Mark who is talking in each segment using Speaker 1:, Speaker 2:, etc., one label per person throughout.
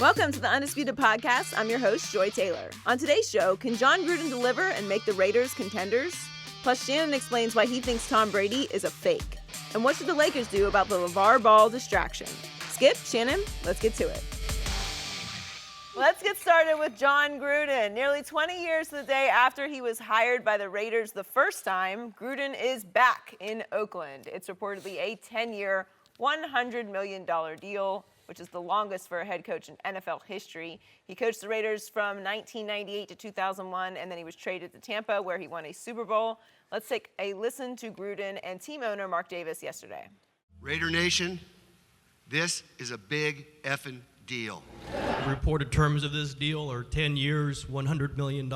Speaker 1: Welcome to the Undisputed Podcast. I'm your host, Joy Taylor. On today's show, can Jon Gruden deliver and make the Raiders contenders? Plus, Shannon explains why he thinks Tom Brady is a fake. And what should the Lakers do about the LaVar Ball distraction? Skip, Shannon, let's get to it. Let's get started with Jon Gruden. Nearly 20 years to the day after he was hired by the Raiders the first time, Gruden is back in Oakland. It's reportedly a 10-year, $100 million deal, which is the longest for a head coach in NFL history. He coached the Raiders from 1998 to 2001, and then he was traded to Tampa, where he won a Super Bowl. Let's take a listen to Gruden and team owner Mark Davis yesterday.
Speaker 2: Raider Nation, this is a big effing deal.
Speaker 3: The reported terms of this deal are 10 years, $100 million.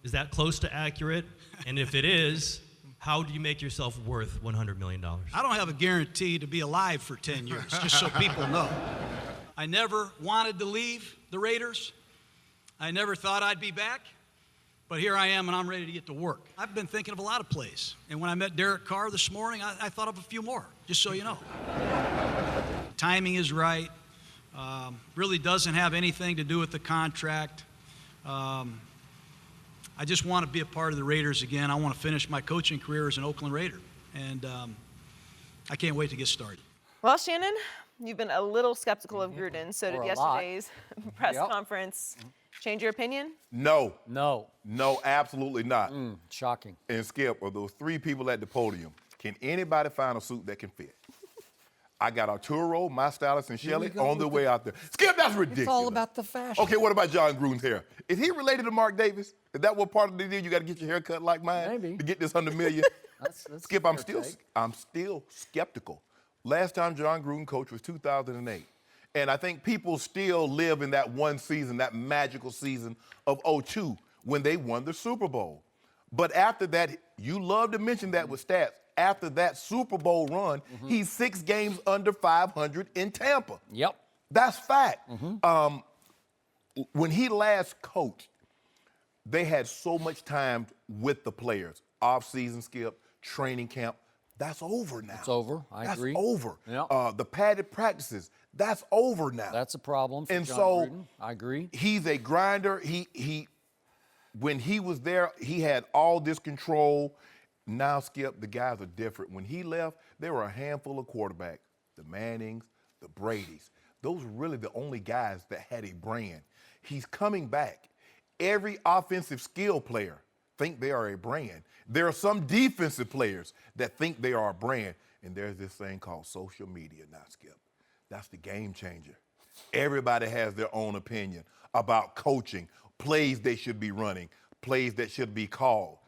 Speaker 3: Is that close to accurate? And if it is, how do you make yourself worth $100 million?
Speaker 4: I don't have a guarantee to be alive for 10 years, just so people know. I never wanted to leave the Raiders. I never thought I'd be back. But here I am, and I'm ready to get to work. I've been thinking of a lot of plays. And when I met Derek Carr this morning, I thought of a few more, just so you know. Timing is right. Really doesn't have anything to do with the contract. I just want to be a part of the Raiders again. I want to finish my coaching career as an Oakland Raider. And I can't wait to get started.
Speaker 1: Well, Shannon, you've been a little skeptical of Gruden. So did yesterday's press conference. Change your opinion?
Speaker 5: No.
Speaker 6: No.
Speaker 5: No, absolutely not.
Speaker 6: Shocking.
Speaker 5: And Skip, of those three people at the podium, can anybody find a suit that can fit? I got Arturo, my stylist, and Shelley on the way out there. Skip, that's ridiculous.
Speaker 6: It's all about the fashion.
Speaker 5: Okay, what about Jon Gruden's hair? Is he related to Mark Davis? Is that what part of the deal? You got to get your hair cut like mine?
Speaker 6: Maybe.
Speaker 5: To get this $100 million?
Speaker 6: That's
Speaker 5: Skip, I'm still skeptical. Last time Jon Gruden coached was 2008. And I think people still live in that one season, that magical season of 2002 when they won the Super Bowl. But after that, you love to mention that with stats. After that Super Bowl run, he's 6 games under 500 in Tampa.
Speaker 6: Yep.
Speaker 5: That's fact. When he last coached, they had so much time with the players. Off-season, Skip, training camp. That's over now.
Speaker 6: It's over. I agree.
Speaker 5: That's over.
Speaker 6: Yep.
Speaker 5: The padded practices, that's over now.
Speaker 6: That's a problem for
Speaker 5: and
Speaker 6: Jon
Speaker 5: so
Speaker 6: Gruden. I agree.
Speaker 5: He's a grinder. When he was there, he had all this control. Now, Skip, the guys are different. When he left, there were a handful of quarterbacks, the Mannings, the Bradys. Those were really the only guys that had a brand. He's coming back. Every offensive skill player think they are a brand. There are some defensive players that think they are a brand. And there's this thing called social media now, Skip. That's the game changer. Everybody has their own opinion about coaching, plays they should be running, plays that should be called.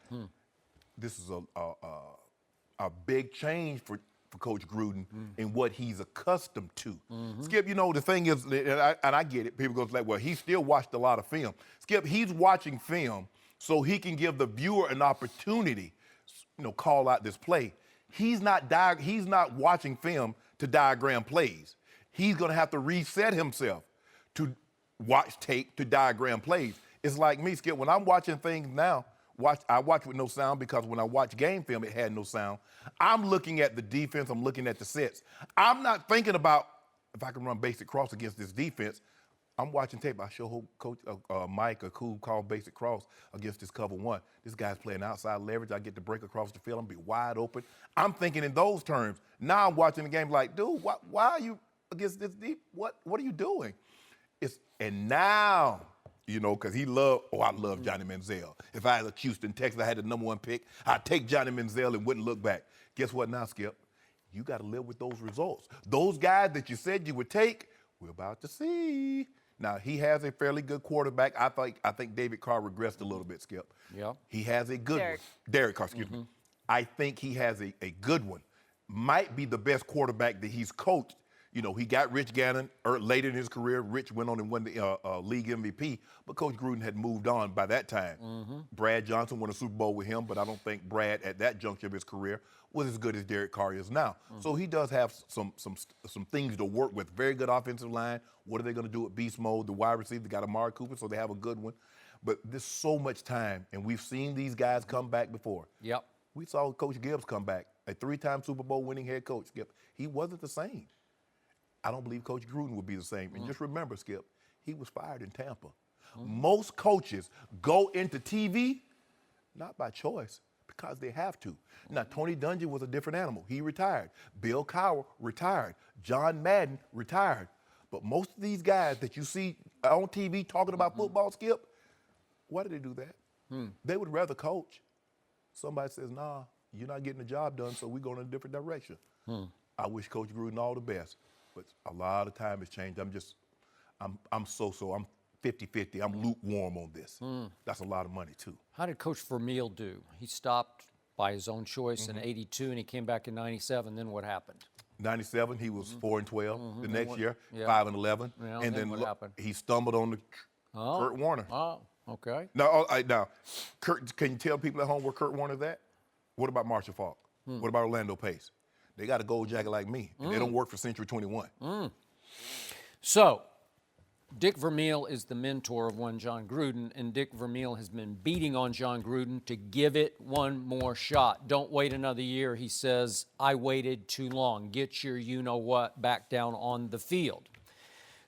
Speaker 5: This is a big change for Coach Gruden in what he's accustomed to. Skip, you know, the thing is, and I get it, people go like, well, he still watched a lot of film. Skip, he's watching film so he can give the viewer an opportunity, call out this play. He's not watching film to diagram plays. He's going to have to reset himself to watch tape to diagram plays. It's like me, Skip, when I'm watching things now, I watch with no sound because when I watch game film, it had no sound. I'm looking at the defense. I'm looking at the sets. I'm not thinking about if I can run basic cross against this defense. I'm watching tape. I show Coach Mike a cool call basic cross against this cover one. This guy's playing outside leverage. I get to break across the field. I'm be wide open. I'm thinking in those terms. Now I'm watching the game like, dude, why are you against this deep? What are you doing? And now, because I love Johnny Manziel. If I had a Houston Texans, I had the #1 pick, I'd take Johnny Manziel and wouldn't look back. Guess what now, Skip? You got to live with those results. Those guys that you said you would take, we're about to see. Now, he has a fairly good quarterback. I think David Carr regressed a little bit, Skip.
Speaker 6: Yeah.
Speaker 5: He has a good one. Derek Carr, excuse me. I think he has a good one. Might be the best quarterback that he's coached. He got Rich Gannon later in his career. Rich went on and won the league MVP, but Coach Gruden had moved on by that time. Brad Johnson won a Super Bowl with him, but I don't think Brad at that juncture of his career was as good as Derek Carr is now. So he does have some things to work with. Very good offensive line. What are they going to do with beast mode? The wide receiver, they got Amari Cooper, so they have a good one. But there's so much time, and we've seen these guys come back before.
Speaker 6: Yep.
Speaker 5: We saw Coach Gibbs come back, a 3-time Super Bowl winning head coach, Skip. He wasn't the same. I don't believe Coach Gruden will be the same. And just remember, Skip, he was fired in Tampa. Most coaches go into TV not by choice, because they have to. Now, Tony Dungy was a different animal. He retired. Bill Cowher retired. John Madden retired. But most of these guys that you see on TV talking about football, Skip, why do they do that? They would rather coach. Somebody says, nah, you're not getting the job done, so we're going in a different direction. I wish Coach Gruden all the best, but a lot of time has changed. I'm 50-50. I'm lukewarm on this. That's a lot of money, too.
Speaker 6: How did Coach Vermeil do? He stopped by his own choice in '82, and he came back in '97. Then what happened?
Speaker 5: '97, he was 4-12. The next year, 5-11.
Speaker 6: Yeah,
Speaker 5: and then
Speaker 6: what happened?
Speaker 5: he stumbled on Kurt Warner.
Speaker 6: Oh, okay.
Speaker 5: Now, Kurt, can you tell people at home where Kurt Warner's at? What about Marshall Faulk? What about Orlando Pace? They got a gold jacket like me, and they don't work for Century 21.
Speaker 6: So, Dick Vermeil is the mentor of one Jon Gruden, and Dick Vermeil has been beating on Jon Gruden to give it one more shot. Don't wait another year, he says. I waited too long. Get your you-know-what back down on the field.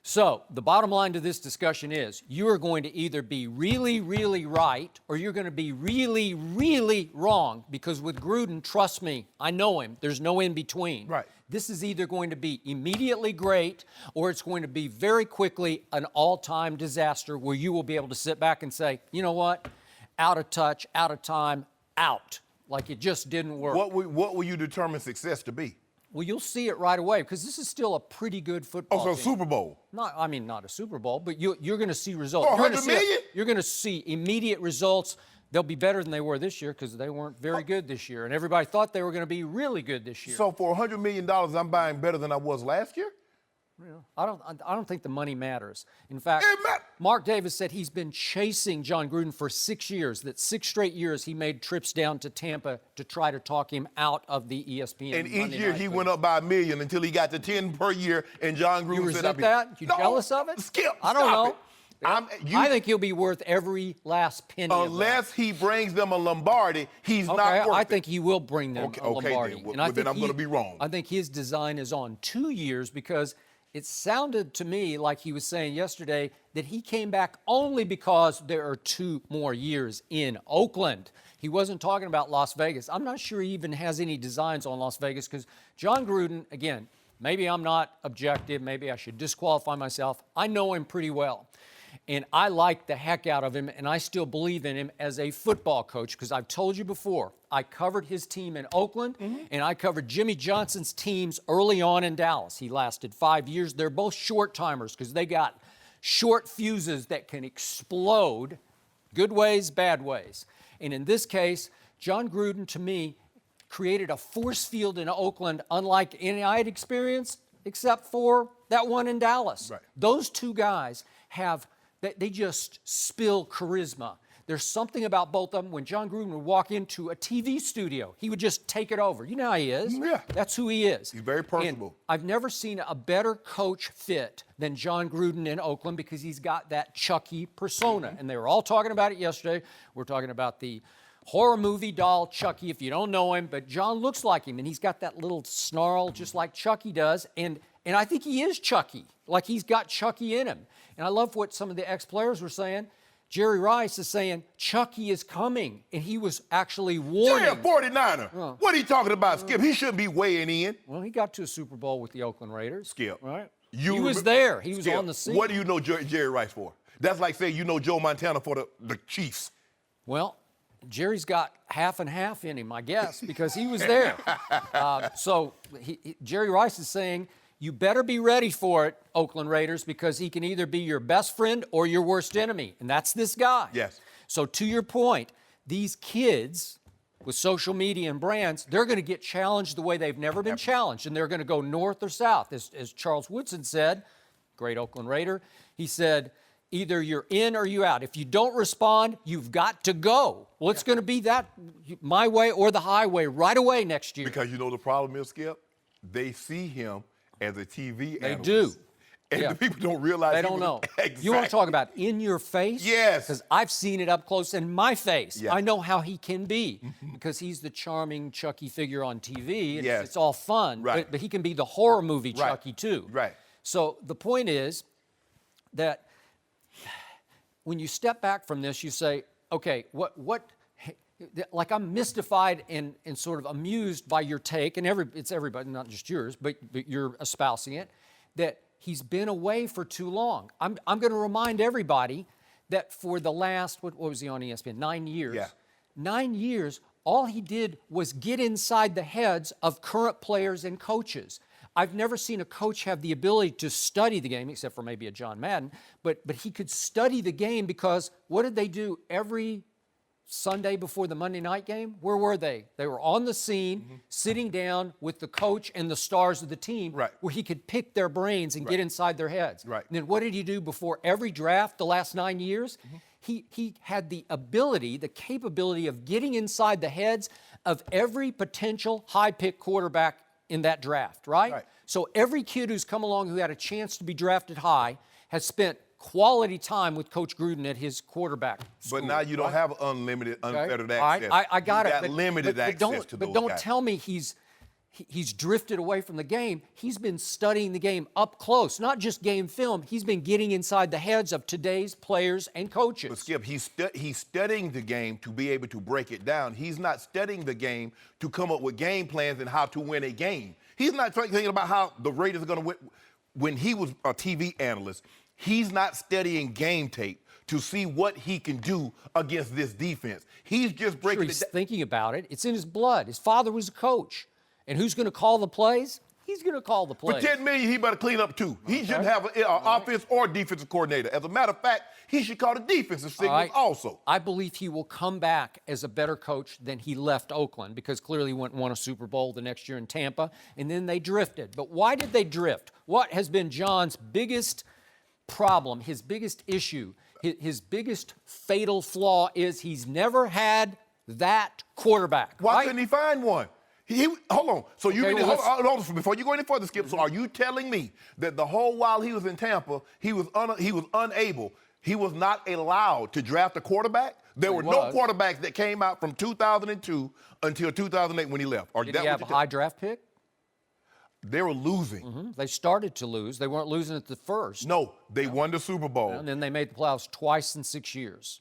Speaker 6: So, the bottom line to this discussion is you are going to either be really, really right or you're going to be really, really wrong, because with Gruden, trust me, I know him. There's no in between.
Speaker 5: Right.
Speaker 6: This is either going to be immediately great or it's going to be very quickly an all-time disaster where you will be able to sit back and say, you know what, out of touch, out of time, out. Like it just didn't work.
Speaker 5: What will you determine success to be?
Speaker 6: Well, you'll see it right away because this is still a pretty good football
Speaker 5: so
Speaker 6: team.
Speaker 5: Super Bowl.
Speaker 6: Not a Super Bowl, but you're going to see results.
Speaker 5: Oh, $100 million?
Speaker 6: You're going to see immediate results. They'll be better than they were this year because they weren't very good this year, and everybody thought they were going to be really good this year.
Speaker 5: So for $100 million, I'm buying better than I was last year?
Speaker 6: I don't think the money matters. In fact,
Speaker 5: It matters.
Speaker 6: Mark Davis said he's been chasing Jon Gruden for 6 years, that 6 straight years he made trips down to Tampa to try to talk him out of the ESPN.
Speaker 5: And each
Speaker 6: Monday
Speaker 5: year
Speaker 6: Night
Speaker 5: he
Speaker 6: Football.
Speaker 5: went up by $1 million until he got to 10 per year, and Jon Gruden
Speaker 6: You
Speaker 5: said,
Speaker 6: resent that? You jealous of it?
Speaker 5: Skip,
Speaker 6: I don't
Speaker 5: stop
Speaker 6: know.
Speaker 5: it.
Speaker 6: I think he'll be worth every last penny of that.
Speaker 5: Unless he brings them a Lombardi, he's not worth
Speaker 6: I
Speaker 5: it.
Speaker 6: think he will bring them a Lombardi.
Speaker 5: Then. Well,
Speaker 6: and I
Speaker 5: then
Speaker 6: think
Speaker 5: I'm going to be wrong.
Speaker 6: I think his design is on 2 years because it sounded to me like he was saying yesterday that he came back only because there are 2 more years in Oakland. He wasn't talking about Las Vegas. I'm not sure he even has any designs on Las Vegas because Jon Gruden, again, maybe I'm not objective, maybe I should disqualify myself. I know him pretty well. And I like the heck out of him, and I still believe in him as a football coach because I've told you before, I covered his team in Oakland, and I covered Jimmy Johnson's teams early on in Dallas. He lasted 5 years. They're both short-timers because they got short fuses that can explode good ways, bad ways. And in this case, Jon Gruden, to me, created a force field in Oakland unlike any I had experienced except for that one in Dallas.
Speaker 5: Right.
Speaker 6: Those 2 guys they just spill charisma. There's something about both of them. When Jon Gruden would walk into a TV studio, he would just take it over. You know how he is.
Speaker 5: Yeah.
Speaker 6: That's who he is.
Speaker 5: He's very personable.
Speaker 6: And I've never seen a better coach fit than Jon Gruden in Oakland because he's got that Chucky persona. And they were all talking about it yesterday. We're talking about the horror movie doll Chucky, if you don't know him, but Jon looks like him, and he's got that little snarl just like Chucky does. And I think he is Chucky, like he's got Chucky in him. And I love what some of the ex-players were saying. Jerry Rice is saying Chucky is coming, and he was actually warning.
Speaker 5: Yeah, 49er. What are you talking about, Skip? He shouldn't be weighing in.
Speaker 6: Well, he got to a Super Bowl with the Oakland Raiders.
Speaker 5: Skip.
Speaker 6: Right?
Speaker 5: He
Speaker 6: was there. He was
Speaker 5: Skip,
Speaker 6: on the scene.
Speaker 5: What do you know Jerry Rice for? That's like saying you know Joe Montana for the Chiefs.
Speaker 6: Well, Jerry's got half and half in him, I guess, because he was there. Jerry Rice is saying, you better be ready for it, Oakland Raiders, because he can either be your best friend or your worst enemy, and that's this guy.
Speaker 5: Yes.
Speaker 6: So to your point, these kids with social media and brands, they're going to get challenged the way they've never been challenged, and they're going to go north or south. As Charles Woodson said, great Oakland Raider, he said, either you're in or you're out. If you don't respond, you've got to go. Well, it's going to be that my way or the highway right away next year.
Speaker 5: Because you know the problem is, Skip? They see him as a TV
Speaker 6: They
Speaker 5: analyst.
Speaker 6: do.
Speaker 5: And
Speaker 6: Yeah.
Speaker 5: the people don't realize
Speaker 6: They
Speaker 5: he
Speaker 6: don't
Speaker 5: was-
Speaker 6: know.
Speaker 5: Exactly.
Speaker 6: You want to talk about in your face?
Speaker 5: Yes.
Speaker 6: Because I've seen it up close in my face.
Speaker 5: Yes.
Speaker 6: I know how he can be because he's the charming Chucky figure on TV.
Speaker 5: Yes.
Speaker 6: It's all fun.
Speaker 5: Right.
Speaker 6: But he can be the horror movie
Speaker 5: Right.
Speaker 6: Chucky too.
Speaker 5: Right.
Speaker 6: So the point is that when you step back from this, you say, okay, like I'm mystified and sort of amused by your take, and it's everybody, not just yours, but you're espousing it, that he's been away for too long. I'm going to remind everybody that for the last, what was he on ESPN, 9 years?
Speaker 5: Yeah.
Speaker 6: 9 years, all he did was get inside the heads of current players and coaches. I've never seen a coach have the ability to study the game, except for maybe a John Madden, but he could study the game because what did they do every Sunday before the Monday night game? Where were they? They were on the scene, sitting down with the coach and the stars of the team,
Speaker 5: Right.
Speaker 6: where he could pick their brains and get inside their heads.
Speaker 5: Right.
Speaker 6: And then what did he do before every draft the last 9 years? He had the ability, the capability of getting inside the heads of every potential high-pick quarterback in that draft, right?
Speaker 5: Right.
Speaker 6: So every kid who's come along who had a chance to be drafted high has spent quality time with Coach Gruden at his quarterback school.
Speaker 5: But now you don't have unlimited, unfettered access.
Speaker 6: All right, I got
Speaker 5: you
Speaker 6: it.
Speaker 5: got limited access to those
Speaker 6: But don't
Speaker 5: guys.
Speaker 6: tell me he's drifted away from the game. He's been studying the game up close, not just game film. He's been getting inside the heads of today's players and coaches.
Speaker 5: But Skip, he's studying the game to be able to break it down. He's not studying the game to come up with game plans and how to win a game. He's not thinking about how the Raiders are going to win. When he was a TV analyst, he's not studying game tape to see what he can do against this defense. He's just breaking
Speaker 6: He's
Speaker 5: it down.
Speaker 6: thinking about it. It's in his blood. His father was a coach. And who's going to call the plays? He's going to call the
Speaker 5: For
Speaker 6: plays.
Speaker 5: $10 million, he better clean up too. He shouldn't have an offense or defensive coordinator. As a matter of fact, he should call the defensive signals also.
Speaker 6: I believe he will come back as a better coach than he left Oakland, because clearly he went and won a Super Bowl the next year in Tampa, and then they drifted. But why did they drift? What has been John's biggest problem, his biggest issue, his biggest fatal flaw is he's never had that quarterback.
Speaker 5: Why
Speaker 6: right?
Speaker 5: couldn't he find one? Hold on. So you
Speaker 6: Okay,
Speaker 5: mean,
Speaker 6: well,
Speaker 5: hold on, before you go any further, Skip, so are you telling me that the whole while he was in Tampa, he was unable, he was not allowed to draft a quarterback? There were no quarterbacks that came out from 2002 until 2008 when he left.
Speaker 6: Did he have a high draft pick?
Speaker 5: They were losing.
Speaker 6: They started to lose. They weren't losing at the first.
Speaker 5: No, they won the Super Bowl.
Speaker 6: And then they made the playoffs twice in 6 years.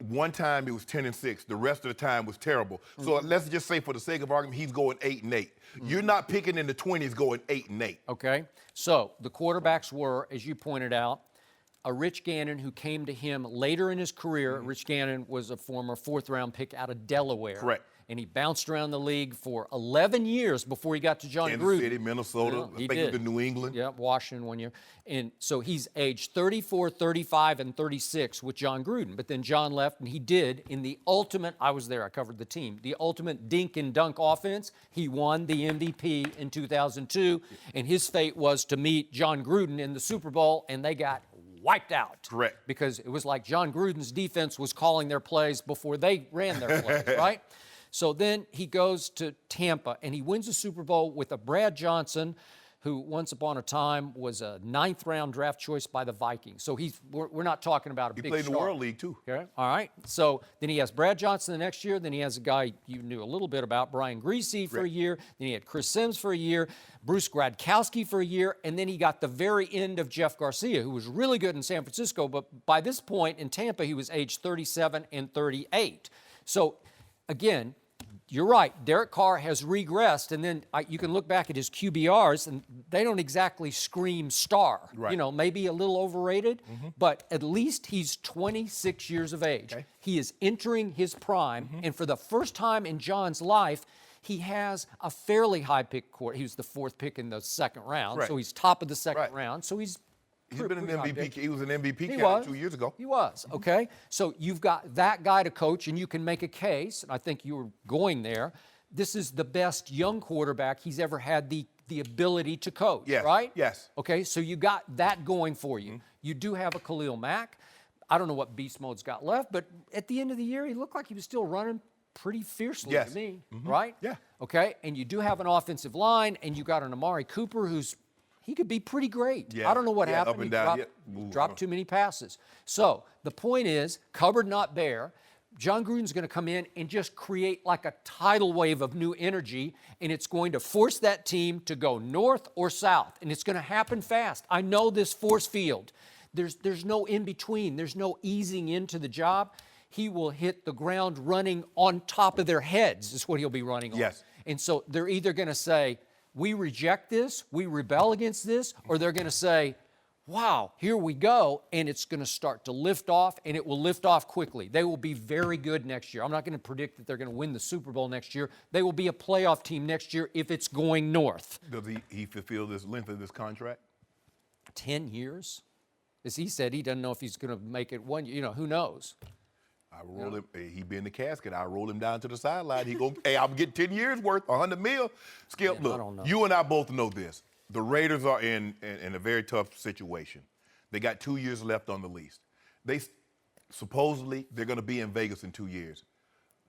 Speaker 5: One time it was 10-6. The rest of the time was terrible. So let's just say, for the sake of argument, he's going 8-8. You're not picking in the 20s going 8-8.
Speaker 6: Okay, so the quarterbacks were, as you pointed out, a Rich Gannon who came to him later in his career. Rich Gannon was a former fourth-round pick out of Delaware.
Speaker 5: Correct.
Speaker 6: And he bounced around the league for 11 years before he got to Jon Gruden.
Speaker 5: Kansas City, Minnesota,
Speaker 6: Yeah,
Speaker 5: I
Speaker 6: he
Speaker 5: think
Speaker 6: did.
Speaker 5: to New England.
Speaker 6: Yeah, Washington 1 year. And so he's aged 34, 35, and 36 with Jon Gruden. But then Jon left, and he did in the ultimate, I was there, I covered the team, the ultimate dink and dunk offense. He won the MVP in 2002, and his fate was to meet Jon Gruden in the Super Bowl, and they got wiped out.
Speaker 5: Correct.
Speaker 6: Because it was like Jon Gruden's defense was calling their plays before they ran their plays, right? So then he goes to Tampa, and he wins the Super Bowl with a Brad Johnson, who once upon a time was a 9th-round draft choice by the Vikings. So we're not talking about a big
Speaker 5: He played in the
Speaker 6: star.
Speaker 5: World League, too.
Speaker 6: Okay, all right. So then he has Brad Johnson the next year. Then he has a guy you knew a little bit about, Brian Griese, for a year. Then he had Chris Sims for a year, Bruce Gradkowski for a year, and then he got the very end of Jeff Garcia, who was really good in San Francisco, but by this point in Tampa, he was age 37 and 38. So, again, you're right. Derek Carr has regressed, and then you can look back at his QBRs, and they don't exactly scream star.
Speaker 5: Right.
Speaker 6: You know, maybe a little overrated, but at least he's 26 years of age.
Speaker 5: Okay.
Speaker 6: He is entering his prime, and for the first time in John's life, he has a fairly high pick quarterback. He was the 4th pick in the second round,
Speaker 5: Right.
Speaker 6: so he's top of the second
Speaker 5: Right.
Speaker 6: round. So he's
Speaker 5: He's been an
Speaker 6: pretty high
Speaker 5: MVP.
Speaker 6: pick.
Speaker 5: He was an MVP
Speaker 6: He
Speaker 5: candidate
Speaker 6: was.
Speaker 5: 2 years ago.
Speaker 6: He was, okay? So you've got that guy to coach, and you can make a case, and I think you were going there. This is the best young quarterback he's ever had the ability to coach,
Speaker 5: Yes,
Speaker 6: right?
Speaker 5: yes.
Speaker 6: Okay, so you got that going for you. You do have a Khalil Mack. I don't know what beast mode's got left, but at the end of the year, he looked like he was still running pretty fiercely
Speaker 5: Yes.
Speaker 6: to me, right?
Speaker 5: Yeah.
Speaker 6: Okay, and you do have an offensive line, and you got an Amari Cooper he could be pretty great.
Speaker 5: Yeah.
Speaker 6: I don't know what
Speaker 5: Yeah,
Speaker 6: happened.
Speaker 5: up and
Speaker 6: He
Speaker 5: down.
Speaker 6: dropped,
Speaker 5: Yeah. Ooh,
Speaker 6: dropped too many passes. So the point is, cupboard not bare. Jon Gruden's going to come in and just create like a tidal wave of new energy, and it's going to force that team to go north or south, and it's going to happen fast. I know this force field. There's no in between. There's no easing into the job. He will hit the ground running on top of their heads is what he'll be running on.
Speaker 5: Yes.
Speaker 6: And so they're either going to say, we reject this, we rebel against this, or they're going to say, wow, here we go, and it's going to start to lift off, and it will lift off quickly. They will be very good next year. I'm not going to predict that they're going to win the Super Bowl next year. They will be a playoff team next year if it's going north.
Speaker 5: Does he fulfill this length of this contract?
Speaker 6: 10 years? As he said, he doesn't know if he's going to make it 1 year. You know, who knows?
Speaker 5: I roll him. He be in the casket. I roll him down to the sideline. He go, hey, I'm getting 10 years worth, 100 mil. Skip,
Speaker 6: Man, I
Speaker 5: look,
Speaker 6: don't know.
Speaker 5: you and I both know this. The Raiders are in a very tough situation. They got 2 years left on the lease. Supposedly they're going to be in Vegas in 2 years,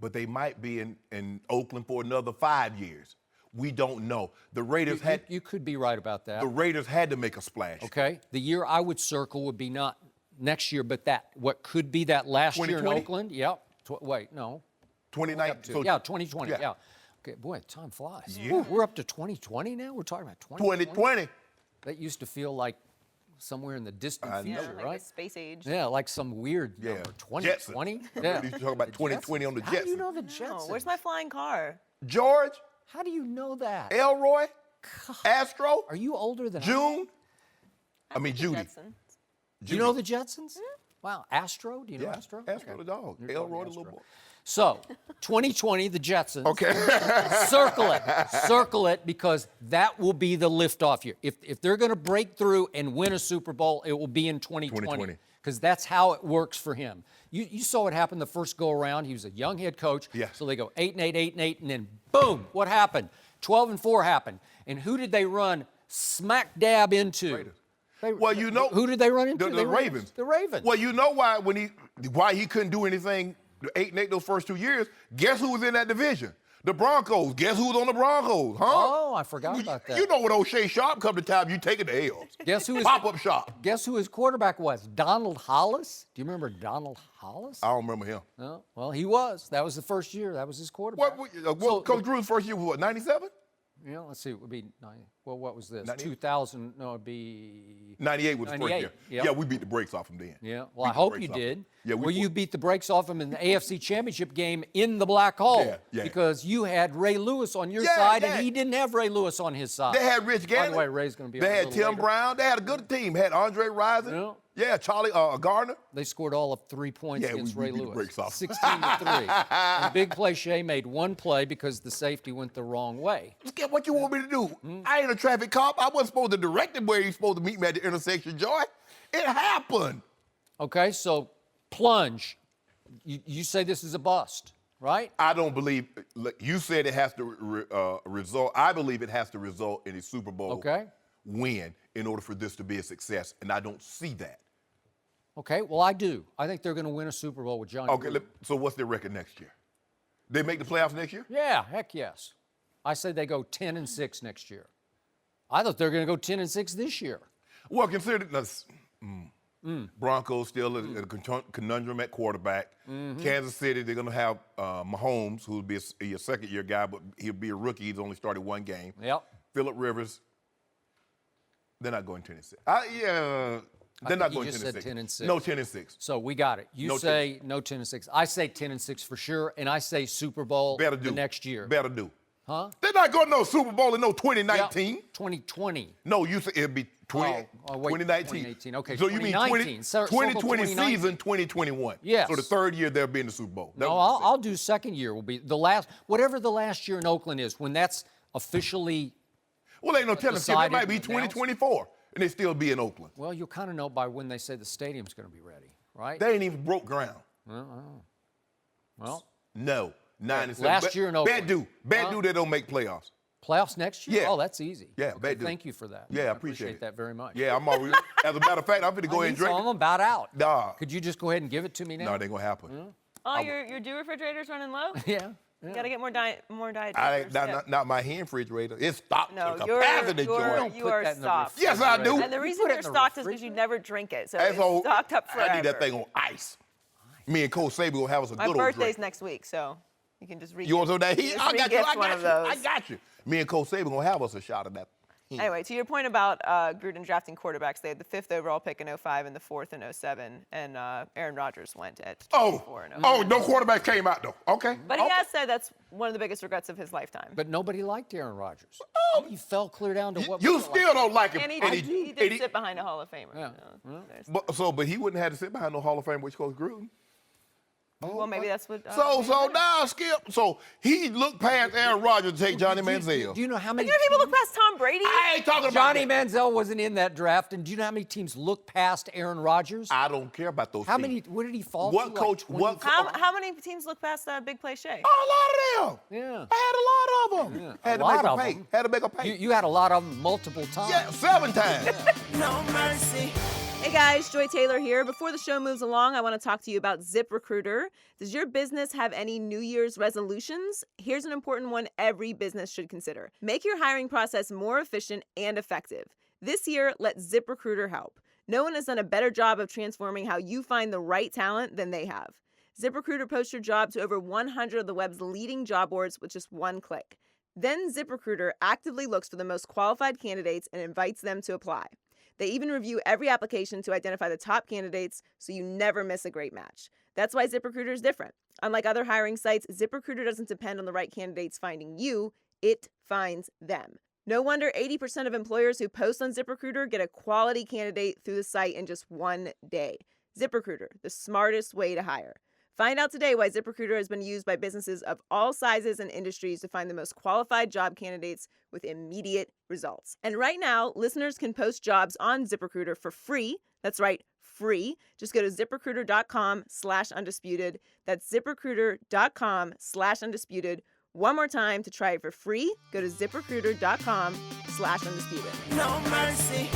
Speaker 5: but they might be in Oakland for another 5 years. We don't know. The Raiders
Speaker 6: You could be right about that.
Speaker 5: The Raiders had to make a splash.
Speaker 6: Okay. The year I would circle would be not next year, but what could be that last year in
Speaker 5: 2020?
Speaker 6: Oakland. Yep. Wait, no.
Speaker 5: 2019. So
Speaker 6: Yeah, 2020.
Speaker 5: yeah.
Speaker 6: Yeah. Okay, boy, time flies.
Speaker 5: Yeah.
Speaker 6: Ooh, we're up to 2020 now? We're talking about 2020?
Speaker 5: 2020.
Speaker 6: That used to feel like somewhere in the distant
Speaker 5: I know.
Speaker 6: future,
Speaker 1: like
Speaker 6: right?
Speaker 1: the space age.
Speaker 6: Yeah, like some weird
Speaker 5: Yeah.
Speaker 6: number. 2020? Yeah.
Speaker 5: We used to talk about 2020 on the
Speaker 6: How do you
Speaker 5: Jetsons.
Speaker 6: know the
Speaker 1: No,
Speaker 6: Jetsons?
Speaker 1: where's my flying car?
Speaker 5: George,
Speaker 6: How do you know that?
Speaker 5: Elroy, Astro,
Speaker 6: Are you older than I?
Speaker 5: June. I mean, Judy.
Speaker 1: Jetsons.
Speaker 6: Do you know the Jetsons? Wow. Astro? Do you know
Speaker 5: Yeah,
Speaker 6: Astro?
Speaker 5: Astro
Speaker 6: Okay.
Speaker 5: the dog.
Speaker 6: You're talking
Speaker 5: Elroy the
Speaker 6: Astro.
Speaker 5: little boy.
Speaker 6: So, 2020, the Jetsons.
Speaker 5: Okay.
Speaker 6: Circle it, because that will be the liftoff year. If they're going to break through and win a Super Bowl, it will be in 2020. Because that's how it works for him. You saw what happened the first go around. He was a young head coach.
Speaker 5: Yeah.
Speaker 6: So they go 8-8, 8-8, and then boom, what happened? 12-4 happened. And who did they run smack dab into?
Speaker 5: Raiders.
Speaker 6: They-
Speaker 5: Well, you know,
Speaker 6: who did they run into?
Speaker 5: The
Speaker 6: They ran
Speaker 5: Ravens.
Speaker 6: The Ravens.
Speaker 5: Well, you know why he couldn't do anything 8-8 those first 2 years. Guess who was in that division? The Broncos. Guess who was on the Broncos, huh?
Speaker 6: Oh, I forgot about that.
Speaker 5: You know when O'Shea Sharpe come to time, you taking the L's.
Speaker 6: Guess who his
Speaker 5: Pop-up shop.
Speaker 6: Guess who his quarterback was? Donald Hollis. Do you remember Donald Hollis?
Speaker 5: I don't remember him.
Speaker 6: No. Well, he was. That was the first year. That was his quarterback.
Speaker 5: Coach Gruden's first year was what, 97?
Speaker 6: You know, let's see. It would be well. What was this?
Speaker 5: 98?
Speaker 6: 2000? No, it'd be
Speaker 5: 98 was the first
Speaker 6: 98,
Speaker 5: year.
Speaker 6: yep.
Speaker 5: Yeah, we beat the brakes off him then.
Speaker 6: Yeah. Well,
Speaker 5: Beat
Speaker 6: I
Speaker 5: the
Speaker 6: hope
Speaker 5: brakes
Speaker 6: you
Speaker 5: off him.
Speaker 6: did.
Speaker 5: Yeah,
Speaker 6: well, you beat the brakes off him in the AFC Championship game in the black hole.
Speaker 5: Yeah, yeah.
Speaker 6: Because you had Ray Lewis on your
Speaker 5: Yeah,
Speaker 6: side,
Speaker 5: yeah.
Speaker 6: and he didn't have Ray Lewis on his side.
Speaker 5: They had Rich Gannon.
Speaker 6: By the way, Ray's going to be.
Speaker 5: They
Speaker 6: on a
Speaker 5: had
Speaker 6: little
Speaker 5: Tim
Speaker 6: later.
Speaker 5: Brown. They had a good team. Had Andre Rison.
Speaker 6: Yeah.
Speaker 5: Yeah, Charlie Gardner.
Speaker 6: They scored all of 3 points
Speaker 5: Yeah,
Speaker 6: against
Speaker 5: we
Speaker 6: Ray
Speaker 5: beat the
Speaker 6: Lewis.
Speaker 5: brakes off.
Speaker 6: 16-3. And Big Play Shea made one play because the safety went the wrong way.
Speaker 5: Get what you want me to do. I ain't a traffic cop. I wasn't supposed to direct him where he's supposed to meet me at the intersection, Joy. It happened.
Speaker 6: Okay, so plunge. You say this is a bust, right?
Speaker 5: I don't believe, look, you said it has to result, I believe it has to result in a Super Bowl win in order for this to be a success, and I don't see that.
Speaker 6: Okay, well, I do. I think they're going to win a Super Bowl with Jon
Speaker 5: Okay,
Speaker 6: Gruden.
Speaker 5: so what's their record next year? They make the playoffs next year?
Speaker 6: Yeah, heck yes. I say they go 10-6 next year. I thought they were going to go 10-6 this year.
Speaker 5: Well, consider Broncos still a conundrum at quarterback. Kansas City, they're going to have Mahomes, who'll be a second-year guy, but he'll be a rookie. He's only started one game.
Speaker 6: Yep.
Speaker 5: Phillip Rivers, they're not going 10-6. They're
Speaker 6: think
Speaker 5: not
Speaker 6: you
Speaker 5: going
Speaker 6: just
Speaker 5: 10-6.
Speaker 6: said 10-6.
Speaker 5: No 10-6.
Speaker 6: So we got it. You
Speaker 5: No
Speaker 6: say no 10-6. I say 10-6 for sure, and I say Super Bowl
Speaker 5: Better
Speaker 6: the
Speaker 5: do.
Speaker 6: next year.
Speaker 5: Better do.
Speaker 6: Huh?
Speaker 5: They're not going to no Super Bowl in no
Speaker 6: Yeah,
Speaker 5: 2019.
Speaker 6: 2020.
Speaker 5: No, you say it'll be 20,
Speaker 6: Oh, wait,
Speaker 5: 2019.
Speaker 6: 2018. Okay,
Speaker 5: So you mean
Speaker 6: 2019. Circle
Speaker 5: 2020
Speaker 6: 2019.
Speaker 5: season, 2021.
Speaker 6: Yes.
Speaker 5: So the third year they'll be in the Super Bowl. That's
Speaker 6: No,
Speaker 5: what you said.
Speaker 6: I'll do second year. Will be the last, whatever the last year in Oakland is, when that's officially.
Speaker 5: Well, ain't no telling. It
Speaker 6: decided
Speaker 5: might be
Speaker 6: and announced.
Speaker 5: 2024, and they still be in Oakland.
Speaker 6: Well, you'll kind of know by when they say the stadium's going to be ready, right?
Speaker 5: They ain't even broke ground.
Speaker 6: Well,
Speaker 5: No. 97.
Speaker 6: last year in Oakland.
Speaker 5: Bet do they don't make playoffs.
Speaker 6: playoffs next year?
Speaker 5: Yeah.
Speaker 6: Oh, that's easy.
Speaker 5: Yeah,
Speaker 6: okay,
Speaker 5: bet do.
Speaker 6: thank you for that.
Speaker 5: Yeah, I
Speaker 6: appreciate
Speaker 5: appreciate it.
Speaker 6: that very much.
Speaker 5: Yeah, I'm already. As a matter of fact, I'm going to go ahead and drink.
Speaker 6: I'm about out.
Speaker 5: Nah.
Speaker 6: Could you just go ahead and give it to me now?
Speaker 5: No, it ain't going to happen.
Speaker 1: Oh, your dew refrigerator's running low?
Speaker 6: Yeah.
Speaker 1: You gotta get more diet.
Speaker 5: Not my hand refrigerator. It's stocked
Speaker 1: No,
Speaker 5: to
Speaker 1: you're,
Speaker 5: capacity,
Speaker 1: you're,
Speaker 5: Joy.
Speaker 1: you
Speaker 6: put
Speaker 1: are
Speaker 6: that in the
Speaker 1: stocked.
Speaker 5: Yes, I do.
Speaker 1: And the reason
Speaker 6: put it
Speaker 1: you're
Speaker 6: in the
Speaker 1: stocked is because you never drink it, so it's
Speaker 5: all-
Speaker 1: stocked up forever.
Speaker 5: I need that thing on ice. Me and Coach Saban will have us a
Speaker 1: My
Speaker 5: good old
Speaker 1: birthday's
Speaker 5: drink.
Speaker 1: next week, so you can just re-
Speaker 5: You want some of that heat?
Speaker 1: just
Speaker 5: I got you.
Speaker 1: re-gift
Speaker 5: I
Speaker 1: one
Speaker 5: got
Speaker 1: of
Speaker 5: you. I
Speaker 1: those.
Speaker 5: got you. Me and Coach Saban gonna have us a shot of that
Speaker 1: Anyway, to your point about Gruden drafting quarterbacks, they had the 5th overall pick in 05 and the 4th in 07, and Aaron Rodgers went at 24 and 05.
Speaker 5: No quarterback came out, though. Okay.
Speaker 1: But he has said that's one of the biggest regrets of his lifetime.
Speaker 6: But nobody liked Aaron Rodgers. He fell clear down to what
Speaker 5: You still don't like him.
Speaker 1: And he did sit behind a Hall of Famer.
Speaker 6: Yeah.
Speaker 5: But he wouldn't have to sit behind no Hall of Fame, which Coach Gruden.
Speaker 1: Well, maybe that's what.
Speaker 5: So now, Skip. So he looked past Aaron Rodgers to take Johnny Manziel.
Speaker 6: Do you know how many?
Speaker 1: You know people look past Tom Brady?
Speaker 5: I ain't talking about
Speaker 6: Johnny
Speaker 5: that.
Speaker 6: Manziel wasn't in that draft, and do you know how many teams looked past Aaron Rodgers?
Speaker 5: I don't care about those
Speaker 6: How
Speaker 5: teams.
Speaker 6: many? What did he fall?
Speaker 5: What
Speaker 6: to,
Speaker 5: coach?
Speaker 6: Like 20?
Speaker 1: How many teams look past Big Play Shea?
Speaker 5: A lot of them.
Speaker 6: Yeah.
Speaker 5: I had a lot of them.
Speaker 6: Yeah.
Speaker 5: Had
Speaker 6: A
Speaker 5: to make
Speaker 6: lot
Speaker 5: a
Speaker 6: of
Speaker 5: pay.
Speaker 6: them.
Speaker 5: Had to make a pay.
Speaker 6: You had a lot of them multiple times.
Speaker 5: Yeah, 7 times.
Speaker 1: No mercy. Hey guys, Joy Taylor here. Before the show moves along, I want to talk to you about ZipRecruiter. Does your business have any New Year's resolutions? Here's an important one every business should consider. Make your hiring process more efficient and effective. This year, let ZipRecruiter help. No one has done a better job of transforming how you find the right talent than they have. ZipRecruiter posts your job to over 100 of the web's leading job boards with just one click. Then ZipRecruiter actively looks for the most qualified candidates and invites them to apply. They even review every application to identify the top candidates so you never miss a great match. That's why ZipRecruiter is different. Unlike other hiring sites, ZipRecruiter doesn't depend on the right candidates finding you, it finds them. No wonder 80% of employers who post on ZipRecruiter get a quality candidate through the site in just one day. ZipRecruiter, the smartest way to hire. Find out today why ZipRecruiter has been used by businesses of all sizes and industries to find the most qualified job candidates with immediate results. And right now, listeners can post jobs on ZipRecruiter for free. That's right, free. Just go to ZipRecruiter.com/undisputed. That's ZipRecruiter.com/undisputed. One more time to try it for free. Go to ZipRecruiter.com/undisputed. No mercy.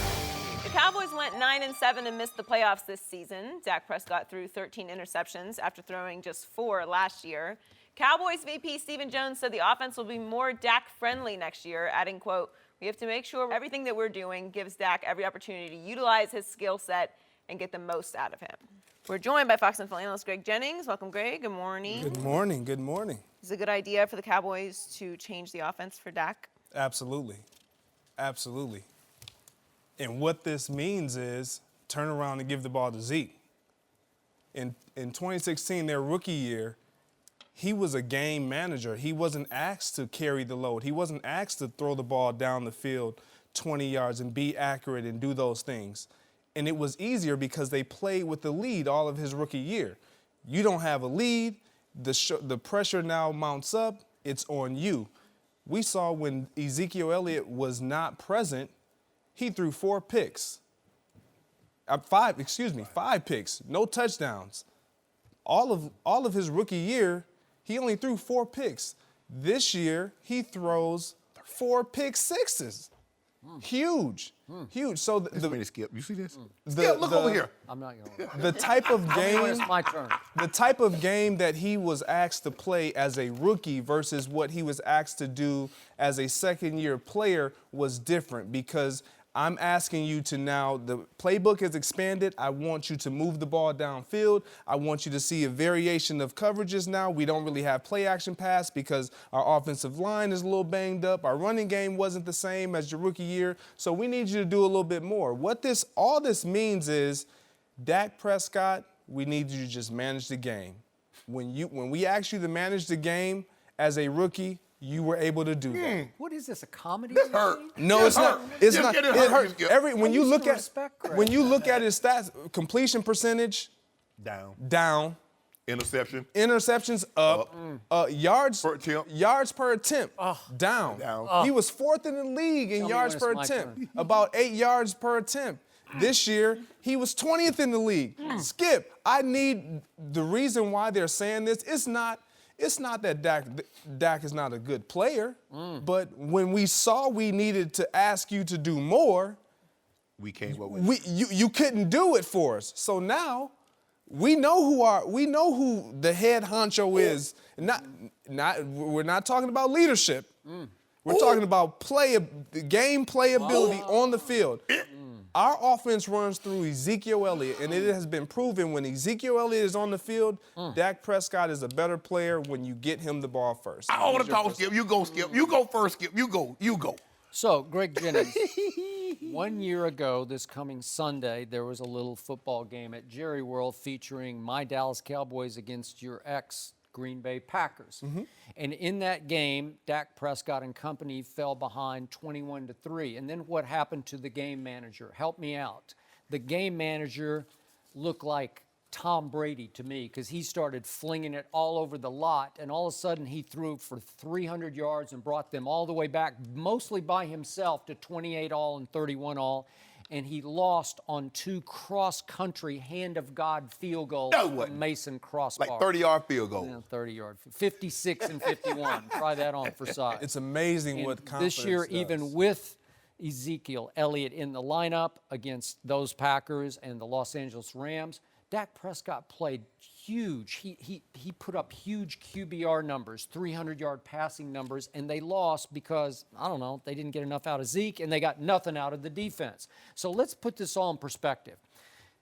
Speaker 1: The Cowboys went 9-7 and missed the playoffs this season. Dak Prescott threw 13 interceptions after throwing just 4 last year. Cowboys VP Stephen Jones said the offense will be more Dak-friendly next year, adding, quote, "We have to make sure everything that we're doing gives Dak every opportunity to utilize his skill set and get the most out of him." We're joined by Fox NFL analyst Greg Jennings. Welcome, Greg. Good morning.
Speaker 7: Good morning. Good morning.
Speaker 1: Is it a good idea for the Cowboys to change the offense for Dak?
Speaker 7: Absolutely. Absolutely. And what this means is turn around and give the ball to Zeke. In 2016, their rookie year, he was a game manager. He wasn't asked to carry the load. He wasn't asked to throw the ball down the field 20 yards and be accurate and do those things. And it was easier because they played with the lead all of his rookie year. You don't have a lead. The pressure now mounts up. It's on you. We saw when Ezekiel Elliott was not present, he threw 4 picks. 5 picks, no touchdowns. All of his rookie year, he only threw 4 picks. This year, he throws 4 pick sixes. Huge. So
Speaker 5: Skip, you see this?
Speaker 7: Skip,
Speaker 5: look over here.
Speaker 6: I'm not going to.
Speaker 7: The type of game.
Speaker 6: It's my turn.
Speaker 7: The type of game that he was asked to play as a rookie versus what he was asked to do as a second-year player was different because I'm asking you to now, the playbook has expanded. I want you to move the ball downfield. I want you to see a variation of coverages now. We don't really have play action pass because our offensive line is a little banged up. Our running game wasn't the same as your rookie year. So we need you to do a little bit more. All this means is, Dak Prescott, we need you to just manage the game. When we asked you to manage the game as a rookie, you were able to do that.
Speaker 6: What is this, a comedy?
Speaker 5: This hurt.
Speaker 7: No, it's not. It's not.
Speaker 5: It
Speaker 7: It
Speaker 5: hurts.
Speaker 7: hurts. When you look at
Speaker 6: Greg.
Speaker 7: his stats, completion percentage down, interceptions up, yards
Speaker 5: Per attempt.
Speaker 7: yards per attempt down. He was 4th in the league in
Speaker 6: Tell me
Speaker 7: yards
Speaker 6: when
Speaker 7: per
Speaker 6: it's my
Speaker 7: attempt,
Speaker 6: turn.
Speaker 7: about 8 yards per attempt. This year, he was 20th in the league. Skip, the reason why they're saying this, it's not that Dak is not a good player, but when we saw we needed to ask you to do more,
Speaker 5: we came up with
Speaker 7: you couldn't do it for us. So now we know who the head honcho is. We're not talking about leadership. We're talking about game playability on the field. Our offense runs through Ezekiel Elliott, and it has been proven when Ezekiel Elliott is on the field, Dak Prescott is a better player when you get him the ball first.
Speaker 5: I want to talk, Skip. You go, Skip. You go first, Skip. You go.
Speaker 6: So, Greg Jennings, 1 year ago, this coming Sunday, there was a little football game at Jerry World featuring my Dallas Cowboys against your ex-Green Bay Packers. And in that game, Dak Prescott and company fell behind 21-3. And then what happened to the game manager? Help me out. The game manager looked like Tom Brady to me because he started flinging it all over the lot, and all of a sudden he threw for 300 yards and brought them all the way back, mostly by himself, to 28 all and 31 all, and he lost on 2 cross-country hand-of-God field goals from Mason crossbar.
Speaker 5: Like 30-yard field goal.
Speaker 6: Yeah, 30-yard, 56 and 51. Try that on for size.
Speaker 7: It's amazing
Speaker 6: And
Speaker 7: what confidence
Speaker 6: this year,
Speaker 7: does.
Speaker 6: even with Ezekiel Elliott in the lineup against those Packers and the Los Angeles Rams, Dak Prescott played huge. He put up huge QBR numbers, 300-yard passing numbers, and they lost because, I don't know, they didn't get enough out of Zeke, and they got nothing out of the defense. So let's put this all in perspective.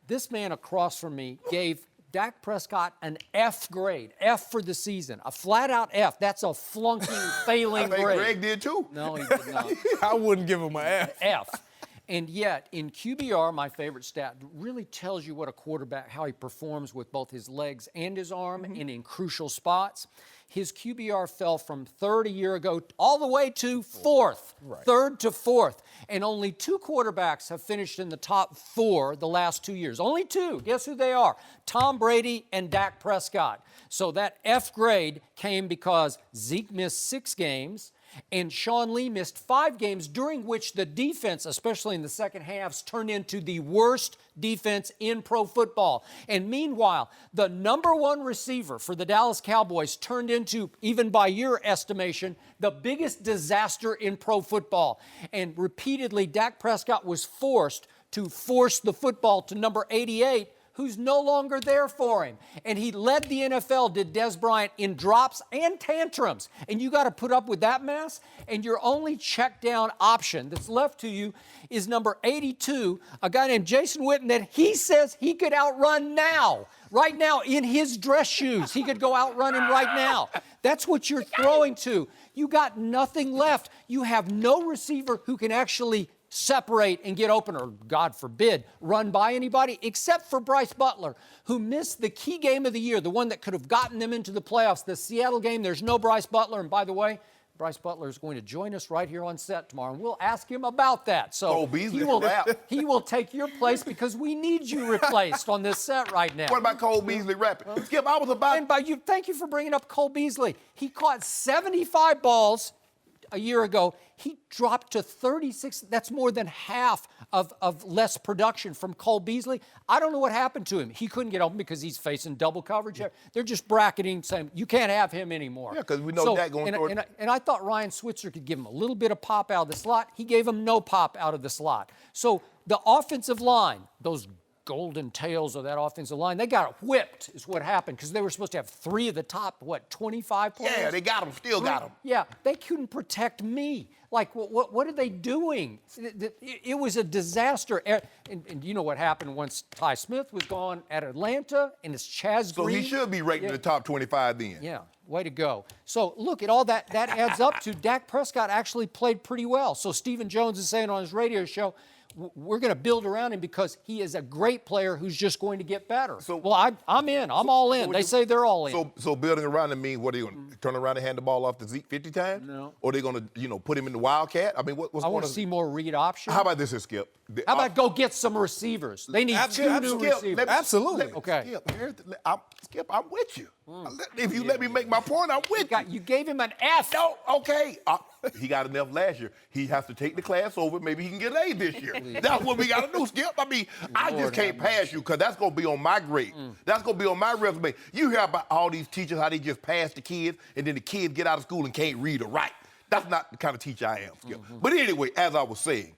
Speaker 6: This man across from me gave Dak Prescott an F grade, F for the season, a flat-out F. That's a flunking, failing
Speaker 5: I think
Speaker 6: grade.
Speaker 5: Greg did too.
Speaker 6: No, he did not.
Speaker 7: I wouldn't give him an F.
Speaker 6: F. And yet, in QBR, my favorite stat, really tells you what a quarterback, how he performs with both his legs and his arm and in crucial spots. His QBR fell from 3rd a year ago all the way to 4th, 3rd to 4th. And only 2 quarterbacks have finished in the top 4 the last 2 years. Only 2. Guess who they are? Tom Brady and Dak Prescott. So that F grade came because Zeke missed 6 games, and Sean Lee missed 5 games, during which the defense, especially in the second halves, turned into the worst defense in pro football. And meanwhile, the #1 receiver for the Dallas Cowboys turned into, even by your estimation, the biggest disaster in pro football. And repeatedly, Dak Prescott was forced to force the football to number 88, who's no longer there for him. And he led the NFL, did Des Bryant, in drops and tantrums. And you got to put up with that mess. And your only check down option that's left to you is number 82, a guy named Jason Witten that he says he could outrun now. Right now, in his dress shoes, he could go outrun him right now. That's what you're throwing to. You got nothing left. You have no receiver who can actually separate and get open, or God forbid, run by anybody, except for Bryce Butler, who missed the key game of the year, the one that could have gotten them into the playoffs, the Seattle game. There's no Bryce Butler, and by the way, Bryce Butler is going to join us right here on set tomorrow, and we'll ask him about that. So
Speaker 5: Beasley
Speaker 6: he will take your place because we need you replaced on this set right now.
Speaker 5: What about Cole Beasley rapping? Skip, I was about...
Speaker 6: And thank you for bringing up Cole Beasley. He caught 75 balls a year ago. He dropped to 36. That's more than half of less production from Cole Beasley. I don't know what happened to him. He couldn't get open because he's facing double coverage. Yeah. They're just bracketing, saying, you can't have him anymore.
Speaker 5: Yeah, because we know that going forward.
Speaker 6: And I thought Ryan Switzer could give him a little bit of pop out of the slot. He gave him no pop out of the slot. So the offensive line, those golden tails of that offensive line, they got whipped is what happened, because they were supposed to have 3 of the top, 25 players?
Speaker 5: Yeah, they got them, still got them.
Speaker 6: Yeah, they couldn't protect me. Like, what are they doing? It was a disaster. And you know what happened once Ty Smith was gone at Atlanta, and it's Chaz Green.
Speaker 5: So he should be ranked in the top 25 then.
Speaker 6: Yeah, way to go. So look at all that. That adds up to Dak Prescott actually played pretty well. So Stephen Jones is saying on his radio show, we're going to build around him because he is a great player who's just going to get better. So, well, I'm in. I'm all in. They say they're all in.
Speaker 5: So building around him means what, are they going to turn around and hand the ball off to Zeke 50 times?
Speaker 6: No.
Speaker 5: Or are they going to, put him in the Wildcat? I mean, what's
Speaker 6: I want to see more read option.
Speaker 5: How about this here, Skip?
Speaker 6: How about go get some receivers? They need 2 new receivers.
Speaker 7: Absolutely.
Speaker 6: Okay.
Speaker 5: Skip, I'm with you. If you let me make my point, I'm with you.
Speaker 6: You gave him an F.
Speaker 5: No, okay. He got enough last year. He has to take the class over. Maybe he can get an A this year. That's what we got to do, Skip. I mean, I just can't pass you because that's going to be on my grade. That's going to be on my resume. You hear about all these teachers, how they just pass the kids, and then the kids get out of school and can't read or write. That's not the kind of teacher I am, Skip. But anyway, as I was saying,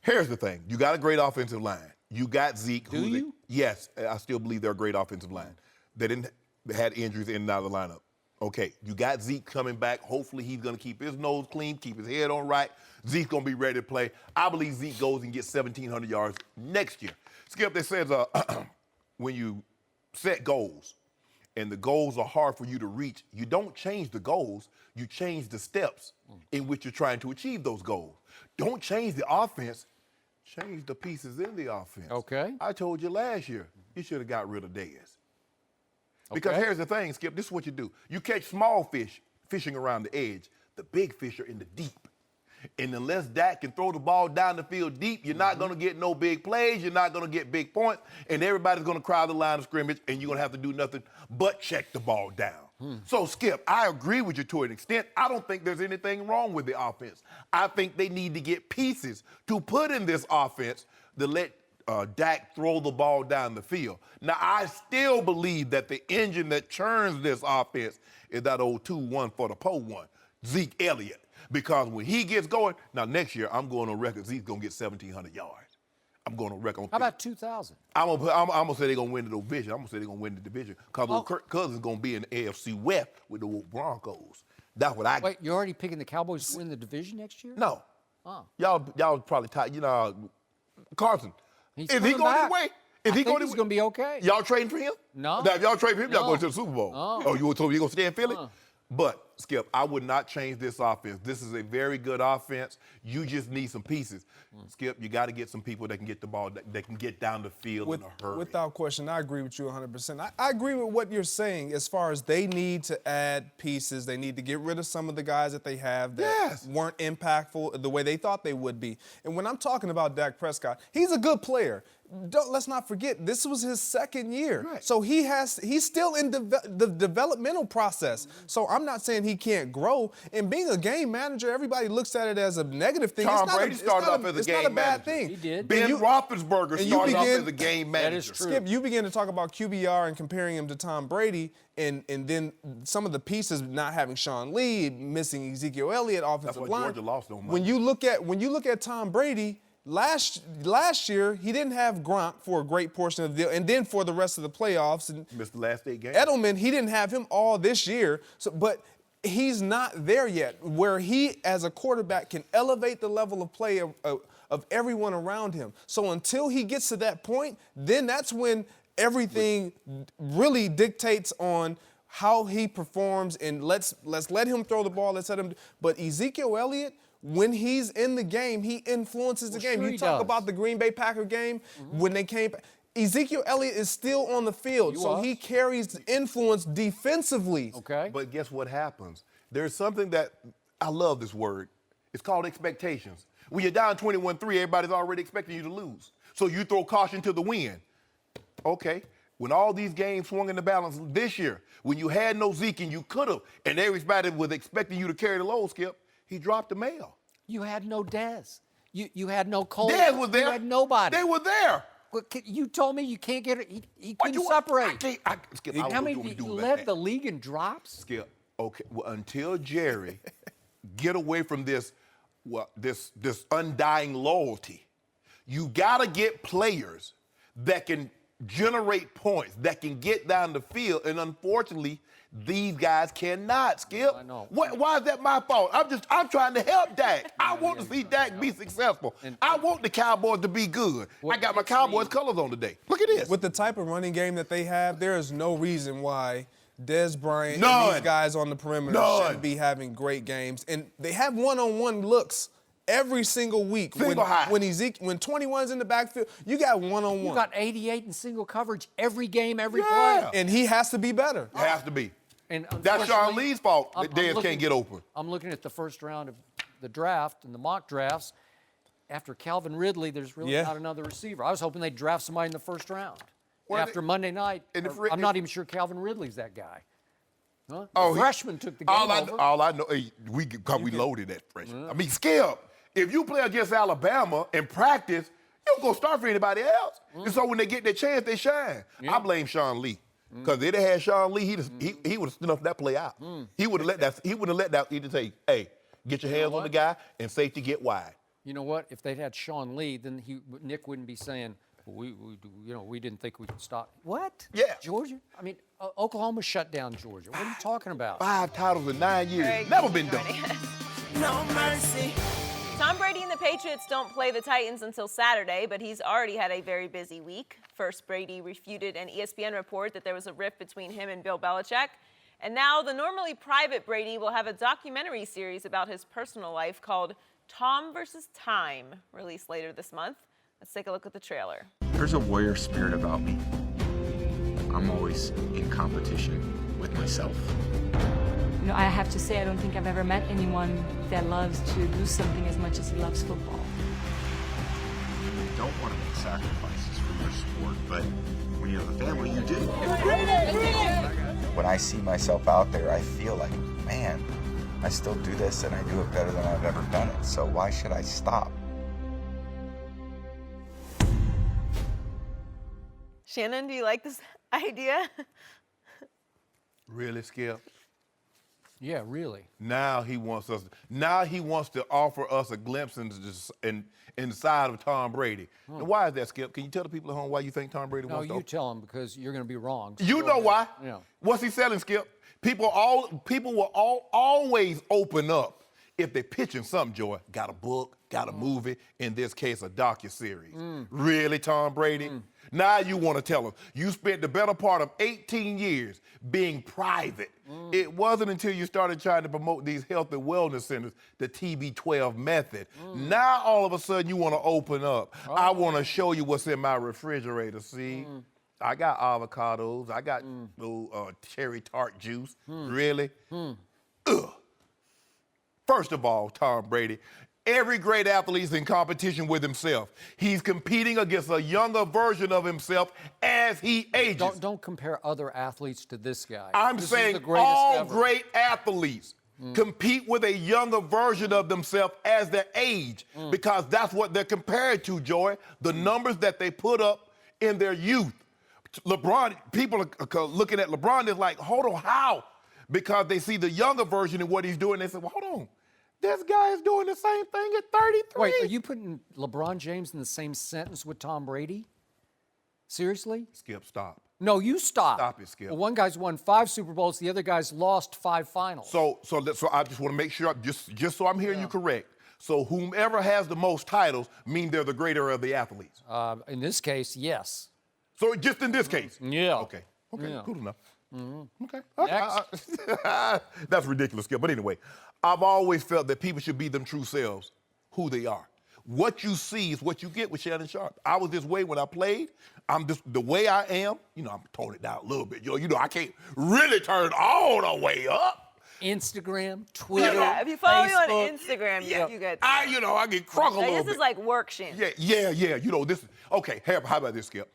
Speaker 5: here's the thing. You got a great offensive line. You got Zeke.
Speaker 6: Do you?
Speaker 5: Yes, I still believe they're a great offensive line. They had injuries in and out of the lineup. Okay, you got Zeke coming back. Hopefully he's going to keep his nose clean, keep his head on right. Zeke's going to be ready to play. I believe Zeke goes and gets 1,700 yards next year. Skip, they says when you set goals and the goals are hard for you to reach, you don't change the goals, you change the steps in which you're trying to achieve those goals. Don't change the offense, change the pieces in the offense.
Speaker 6: Okay.
Speaker 5: I told you last year, you should have got rid of Dez. Because
Speaker 6: Okay.
Speaker 5: here's the thing, Skip, this is what you do. You catch small fish fishing around the edge. The big fish are in the deep. And unless Dak can throw the ball down the field deep, you're not going to get no big plays, you're not going to get big points, and everybody's going to crowd the line of scrimmage, and you're going to have to do nothing but check the ball down. So, Skip, I agree with you to an extent. I don't think there's anything wrong with the offense. I think they need to get pieces to put in this offense to let Dak throw the ball down the field. Now, I still believe that the engine that churns this offense is that old 2-1 for the po one, Zeke Elliott. Because when he gets going, now next year I'm going on record, Zeke's going to get 1,700 yards. I'm going on record.
Speaker 6: How about 2,000?
Speaker 5: I'm gonna say they're gonna win the division. I'm gonna say they're gonna win the division because Kirk Cousins is gonna be in the AFC West with the Broncos. That's what I.
Speaker 6: Wait, you're already picking the Cowboys to win the division next year?
Speaker 5: No.
Speaker 6: Oh.
Speaker 5: Y'all probably tired. You know, Carson.
Speaker 6: He's
Speaker 5: Is he
Speaker 6: coming
Speaker 5: going
Speaker 6: back.
Speaker 5: his way?
Speaker 6: I
Speaker 5: Is he
Speaker 6: think
Speaker 5: going
Speaker 6: he's
Speaker 5: his way?
Speaker 6: going to be okay.
Speaker 5: Y'all trading for him?
Speaker 6: No.
Speaker 5: Now, if y'all trade for him, y'all
Speaker 6: No.
Speaker 5: going to the Super Bowl.
Speaker 6: No.
Speaker 5: You told me you're gonna stay in Philly? But, Skip, I would not change this offense. This is a very good offense. You just need some pieces. Skip, you got to get some people that can get the ball, that can get down the field in a hurry.
Speaker 7: Without question, I agree with you 100%. I agree with what you're saying as far as they need to add pieces. They need to get rid of some of the guys that they have that weren't impactful the way they thought they would be. And when I'm talking about Dak Prescott, he's a good player. Let's not forget, this was his second year.
Speaker 5: Right.
Speaker 7: So he's still in the developmental process. So I'm not saying he can't grow. And being a game manager, everybody looks at it as a negative thing.
Speaker 5: Tom
Speaker 7: It's not
Speaker 5: Brady started off as a
Speaker 7: it's
Speaker 5: game
Speaker 7: not a bad
Speaker 5: manager.
Speaker 7: thing.
Speaker 6: He did.
Speaker 5: Ben Roethlisberger
Speaker 7: and you
Speaker 5: started off
Speaker 7: begin-
Speaker 5: as a game
Speaker 6: That
Speaker 5: manager.
Speaker 6: is true.
Speaker 7: Skip, you begin to talk about QBR and comparing him to Tom Brady, and then some of the pieces not having Sean Lee, missing Ezekiel Elliott, offensive
Speaker 5: what
Speaker 7: line.
Speaker 5: Georgia lost on Monday.
Speaker 7: When you look at Tom Brady, last year he didn't have Gronk for a great portion of the deal, and then for the rest of the playoffs. And
Speaker 5: Missed the last 8 games.
Speaker 7: Edelman, he didn't have him all this year, but he's not there yet, where he, as a quarterback, can elevate the level of play of everyone around him. So until he gets to that point, then that's when everything really dictates on how he performs, and let's let him throw the ball, let's let him. But Ezekiel Elliott, when he's in the game, he influences the game.
Speaker 6: sure
Speaker 7: You
Speaker 6: he
Speaker 7: talk
Speaker 6: does.
Speaker 7: about the Green Bay Packer game when they came. Ezekiel Elliott is still on the field, so he carries influence defensively.
Speaker 6: Okay.
Speaker 5: But guess what happens? There's something that, I love this word. It's called expectations. When you're down 21-3, everybody's already expecting you to lose. So you throw caution to the wind. Okay. When all these games swung in the balance this year, when you had no Zeke and you could have, and everybody was expecting you to carry the load, Skip, he dropped the mail.
Speaker 6: You had no Dez. You had no Cole.
Speaker 5: Dez was there.
Speaker 6: You had nobody.
Speaker 5: They were there.
Speaker 6: You told me you can't get it. He
Speaker 5: What
Speaker 6: couldn't
Speaker 5: you-
Speaker 6: separate.
Speaker 5: Skip,
Speaker 6: How many
Speaker 5: you
Speaker 6: led the league in drops?
Speaker 5: Skip, okay, well, until Jerry get away from this undying loyalty, you got to get players that can generate points, that can get down the field, and unfortunately, these guys cannot, Skip.
Speaker 6: I know.
Speaker 5: Why is that my fault? I'm trying to help Dak. I want to see Dak be successful. I want the Cowboys to be good. I got my Cowboys colors on today. Look at this.
Speaker 7: With the type of running game that they have, there is no reason why Dez Bryant
Speaker 5: None.
Speaker 7: and these guys on the perimeter
Speaker 5: None.
Speaker 7: shouldn't be having great games. And they have one-on-one looks every single week.
Speaker 5: Single high.
Speaker 7: When 21's in the backfield, you got one-on-one.
Speaker 6: You got 88 in single coverage every game, every
Speaker 5: Yeah.
Speaker 6: play.
Speaker 7: And he has to be better.
Speaker 5: It has to be.
Speaker 6: And
Speaker 5: That's Sean
Speaker 6: unfortunately,
Speaker 5: Lee's fault
Speaker 6: I'm-
Speaker 5: that
Speaker 6: I'm
Speaker 5: Dez
Speaker 6: looking-
Speaker 5: can't get open.
Speaker 6: I'm looking at the first round of the draft and the mock drafts. After Calvin Ridley, there's really
Speaker 7: Yeah.
Speaker 6: not another receiver. I was hoping they'd draft somebody in the first round.
Speaker 5: Well,
Speaker 6: After Monday night,
Speaker 5: and
Speaker 6: I'm not even sure Calvin Ridley's that guy. Huh?
Speaker 5: Oh,
Speaker 6: The freshman took the game over.
Speaker 5: All I know, hey, we loaded that freshman. I mean, Skip, if you play against Alabama in practice, you don't go start for anybody else. And so when they get their chance, they shine. I blame Sean Lee. Because if they had Sean Lee, he would have snuffed that play out. He would have let that. He would have let that. He'd say, "Hey, get your hands on the guy and safety get wide."
Speaker 6: You know what? If they'd had Sean Lee, then Nick wouldn't be saying, we didn't think we could stop. What?
Speaker 5: Yeah.
Speaker 6: Georgia? I mean, Oklahoma shut down Georgia. What are you talking about?
Speaker 5: 5 titles in 9 years.
Speaker 1: Greg,
Speaker 5: Never
Speaker 1: thank
Speaker 5: been
Speaker 1: you
Speaker 5: done.
Speaker 1: for joining us. Tom Brady and the Patriots don't play the Titans until Saturday, but he's already had a very busy week. First, Brady refuted an ESPN report that there was a rift between him and Bill Belichick. And now the normally private Brady will have a documentary series about his personal life called Tom vs. Time, released later this month. Let's take a look at the trailer.
Speaker 8: There's a warrior spirit about me. I'm always in competition with myself.
Speaker 9: You know, I have to say, I don't think I've ever met anyone that loves to do something as much as he loves football.
Speaker 8: You don't want to make sacrifices for your sport, but when you have a family, you do. When I see myself out there, I feel like, man, I still do this and I do it better than I've ever done it, so why should I stop?
Speaker 1: Shannon, do you like this idea?
Speaker 5: Really, Skip?
Speaker 6: Yeah, really.
Speaker 5: Now he wants to offer us a glimpse into the side of Tom Brady. And why is that, Skip? Can you tell the people at home why you think Tom Brady
Speaker 6: No,
Speaker 5: wants to?
Speaker 6: you tell him because you're going to be wrong.
Speaker 5: You know why?
Speaker 6: Yeah.
Speaker 5: What's he selling, Skip? People will always open up if they're pitching something, Joy. Got a book, got a movie, in this case, a docuseries. Really, Tom Brady? Now you want to tell them you spent the better part of 18 years being private. It wasn't until you started trying to promote these health and wellness centers, the TB12 method. Now all of a sudden you want to open up. I want to show you what's in my refrigerator. See, I got avocados. I got cherry tart juice. Really? Ugh. First of all, Tom Brady, every great athlete is in competition with himself. He's competing against a younger version of himself as he ages.
Speaker 6: Don't compare other athletes to this guy.
Speaker 5: I'm
Speaker 6: This
Speaker 5: saying
Speaker 6: is the greatest
Speaker 5: all
Speaker 6: ever.
Speaker 5: great athletes compete with a younger version of themselves as their age because that's what they're compared to, Joy. The numbers that they put up in their youth. LeBron, people are looking at LeBron, they're like, hold on, how? Because they see the younger version of what he's doing. They say, well, hold on. This guy is doing the same thing at 33.
Speaker 6: Wait, are you putting LeBron James in the same sentence with Tom Brady? Seriously?
Speaker 5: Skip, stop.
Speaker 6: No, you stop.
Speaker 5: Stop it, Skip.
Speaker 6: Well, one guy's won 5 Super Bowls, the other guy's lost 5 finals.
Speaker 5: So I just want to make sure, just so I'm hearing you correct. So whomever has the most titles mean they're the greater of the athletes.
Speaker 6: In this case, yes.
Speaker 5: So just in this case?
Speaker 6: Yeah.
Speaker 5: Okay,
Speaker 6: Yeah.
Speaker 5: cool enough. Okay.
Speaker 6: Next.
Speaker 5: That's ridiculous, Skip. But anyway, I've always felt that people should be them true selves, who they are. What you see is what you get with Shannon Sharpe. I was this way when I played. I'm just the way I am. You know, I'm toning it down a little bit. You know, I can't really turn it all the way up.
Speaker 6: Instagram, Twitter,
Speaker 1: Yeah, if you follow
Speaker 6: Facebook.
Speaker 1: me on Instagram, you get.
Speaker 5: I get crunk a little
Speaker 1: This
Speaker 5: bit.
Speaker 1: is like work, Shannon.
Speaker 5: Yeah. You know, this is, okay, how about this, Skip?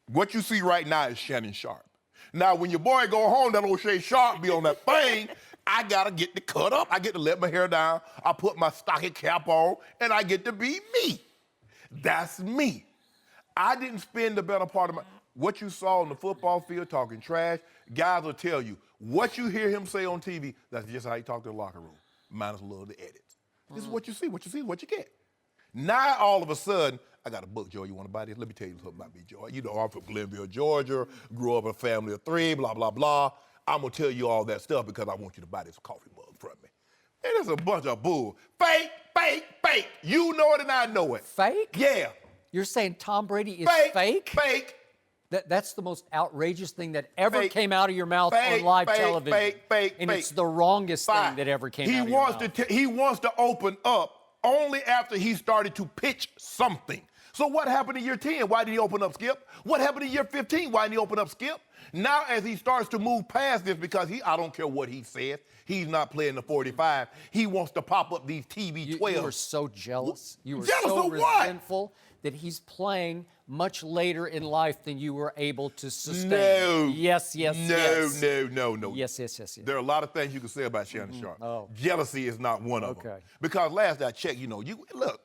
Speaker 5: What you see right now is Shannon Sharpe. Now, when your boy go home, that old Shay Sharpe be on that thing, I gotta get the cut up. I get to let my hair down. I put my stocking cap on, and I get to be me. That's me. I didn't spend the better part of what you saw on the football field talking trash, guys will tell you, what you hear him say on TV, that's just how he talk to the locker room, minus a little of the edits. This is what you see, what you get. Now, all of a sudden, I got a book, Joy. You want to buy this? Let me tell you something about me, Joy. You know, I'm from Glenville, Georgia, grew up in a family of 3, blah, blah, blah. I'm going to tell you all that stuff because I want you to buy this coffee mug from me. And it's a bunch of bull. Fake. You know it and I know it.
Speaker 6: Fake?
Speaker 5: Yeah.
Speaker 6: You're saying Tom Brady is fake?
Speaker 5: Fake.
Speaker 6: That's the most outrageous thing that ever
Speaker 5: Fake.
Speaker 6: came out of your mouth on live television.
Speaker 5: Fake.
Speaker 6: And it's the wrongest thing that ever came out of your mouth.
Speaker 5: He wants to open up only after he started to pitch something. So what happened in year 10? Why did he open up, Skip? What happened in year 15? Why didn't he open up, Skip? Now as he starts to move past this, because I don't care what he says, he's not playing the 45. He wants to pop up these TB12.
Speaker 6: You were so jealous. You were
Speaker 5: Jealous
Speaker 6: so
Speaker 5: of what?
Speaker 6: resentful that he's playing much later in life than you were able to sustain.
Speaker 5: No.
Speaker 6: Yes.
Speaker 5: No.
Speaker 6: Yes.
Speaker 5: There are a lot of things you can say about Shannon Sharpe.
Speaker 6: Oh.
Speaker 5: Jealousy is not one of them.
Speaker 6: Okay.
Speaker 5: Because last I checked, look,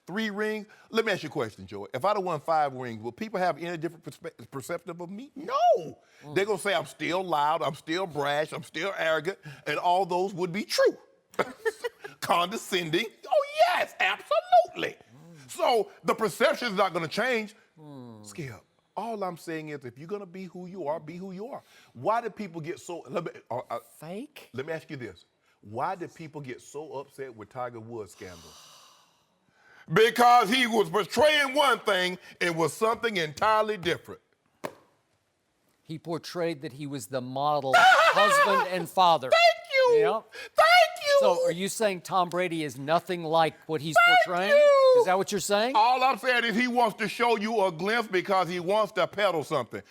Speaker 5: 3 rings. Let me ask you a question, Joey. If I'd have won 5 rings, will people have any different perception of me? No. They're going to say I'm still loud, I'm still brash, I'm still arrogant, and all those would be true. Condescending. Oh, yes, absolutely. So the perception is not going to change. Skip, all I'm saying is if you're going to be who you are, be who you are. Why do people get so...
Speaker 6: Fake?
Speaker 5: Let me ask you this. Why did people get so upset with Tiger Woods' scandal? Because he was portraying one thing and was something entirely different.
Speaker 6: He portrayed that he was the model husband and father.
Speaker 5: Thank you.
Speaker 6: Yeah.
Speaker 5: Thank you.
Speaker 6: So are you saying Tom Brady is nothing like what he's portraying?
Speaker 5: you.
Speaker 6: Is that what you're saying?
Speaker 5: All I'm saying is he wants to show you a glimpse because he wants to peddle something.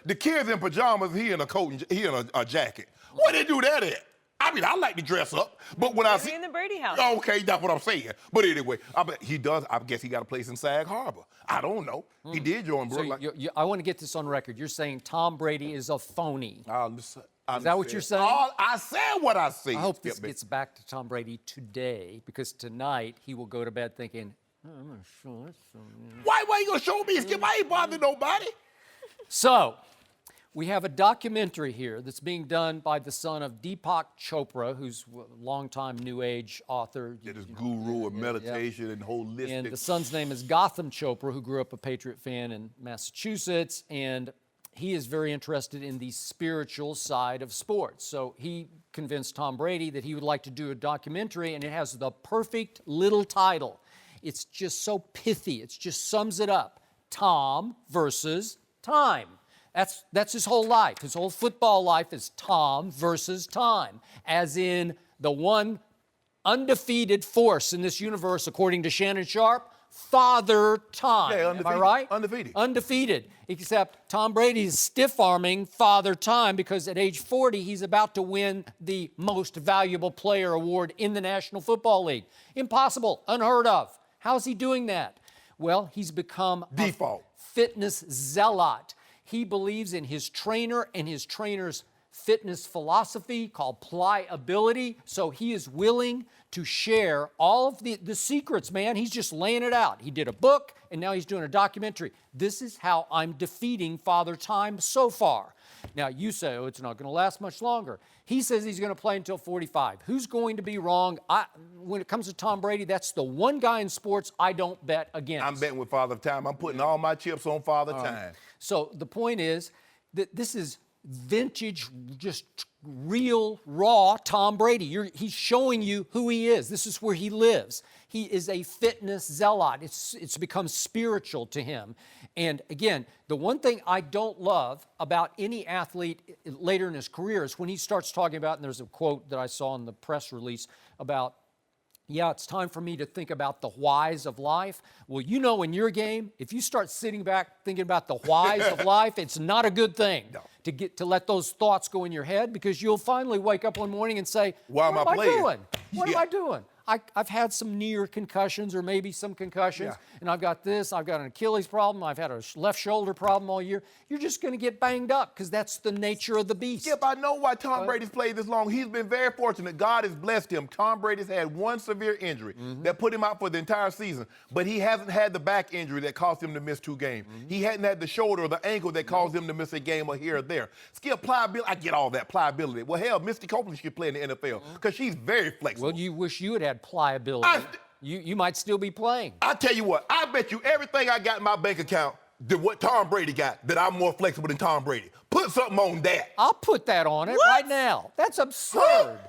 Speaker 5: The kid's in pajamas, he in a coat, and he in a jacket. Where they do that at? I mean, I like to dress up, but when I see
Speaker 1: in the Brady house.
Speaker 5: Okay, that's what I'm saying. But anyway, I bet he does. I guess he got a place in Sag Harbor. I don't know. He did join
Speaker 6: So
Speaker 5: Brooklyn.
Speaker 6: I want to get this on record. You're saying Tom Brady is a phony.
Speaker 5: Is
Speaker 6: that what you're saying?
Speaker 5: I said what I said.
Speaker 6: I hope this gets back to Tom Brady today, because tonight he will go to bed thinking, I'm going to show this.
Speaker 5: Why you gonna show me, Skip? I ain't bothering nobody.
Speaker 6: So, we have a documentary here that's being done by the son of Deepak Chopra, who's a longtime New Age author.
Speaker 5: It is guru of meditation and holistic.
Speaker 6: And the son's name is Gotham Chopra, who grew up a Patriot fan in Massachusetts, and he is very interested in the spiritual side of sports. So he convinced Tom Brady that he would like to do a documentary, and it has the perfect little title. It's just so pithy. It just sums it up. Tom versus time. That's his whole life. His whole football life is Tom versus time, as in the one undefeated force in this universe, according to Shannon Sharpe, Father Time.
Speaker 5: Yeah,
Speaker 6: Am I right?
Speaker 5: Undefeated.
Speaker 6: Undefeated. Except Tom Brady's stiff-arming Father Time because at age 40, he's about to win the Most Valuable Player award in the National Football League. Impossible. Unheard of. How's he doing that? Well, he's become
Speaker 5: default
Speaker 6: a fitness zealot. He believes in his trainer and his trainer's fitness philosophy called pliability. So he is willing to share all of the secrets, man. He's just laying it out. He did a book, and now he's doing a documentary. This is how I'm defeating Father Time so far. Now, you say, oh, it's not going to last much longer. He says he's going to play until 45. Who's going to be wrong? When it comes to Tom Brady, that's the one guy in sports I don't bet against.
Speaker 5: I'm betting with Father Time. I'm putting all my chips on Father Time.
Speaker 6: So the point is that this is vintage, just real, raw Tom Brady. He's showing you who he is. This is where he lives. He is a fitness zealot. It's become spiritual to him. And again, the one thing I don't love about any athlete later in his career is when he starts talking about, and there's a quote that I saw in the press release about, yeah, it's time for me to think about the whys of life. Well, you know, in your game, if you start sitting back thinking about the whys of life, it's not a good thing to let those thoughts go in your head, because you'll finally wake up one morning and say,
Speaker 5: why am I playing?
Speaker 6: doing? What am I doing? I've had some near concussions or maybe some concussions, and I've got this, I've got an Achilles problem, I've had a left shoulder problem all year. You're just going to get banged up because that's the nature of the beast.
Speaker 5: Skip, I know why Tom Brady's played this long. He's been very fortunate. God has blessed him. Tom Brady's had one severe injury that put him out for the entire season, but he hasn't had the back injury that caused him to miss 2 games. He hadn't had the shoulder or the ankle that caused him to miss a game or here or there. Skip, pliability, I get all that, pliability. Well, hell, Misty Copeland should play in the NFL because she's very flexible.
Speaker 6: Well, you wish you had pliability. You might still be playing.
Speaker 5: I tell you what, I bet you everything I got in my bank account than what Tom Brady got, that I'm more flexible than Tom Brady. Put something on that.
Speaker 6: I'll put that on it right now. That's absurd.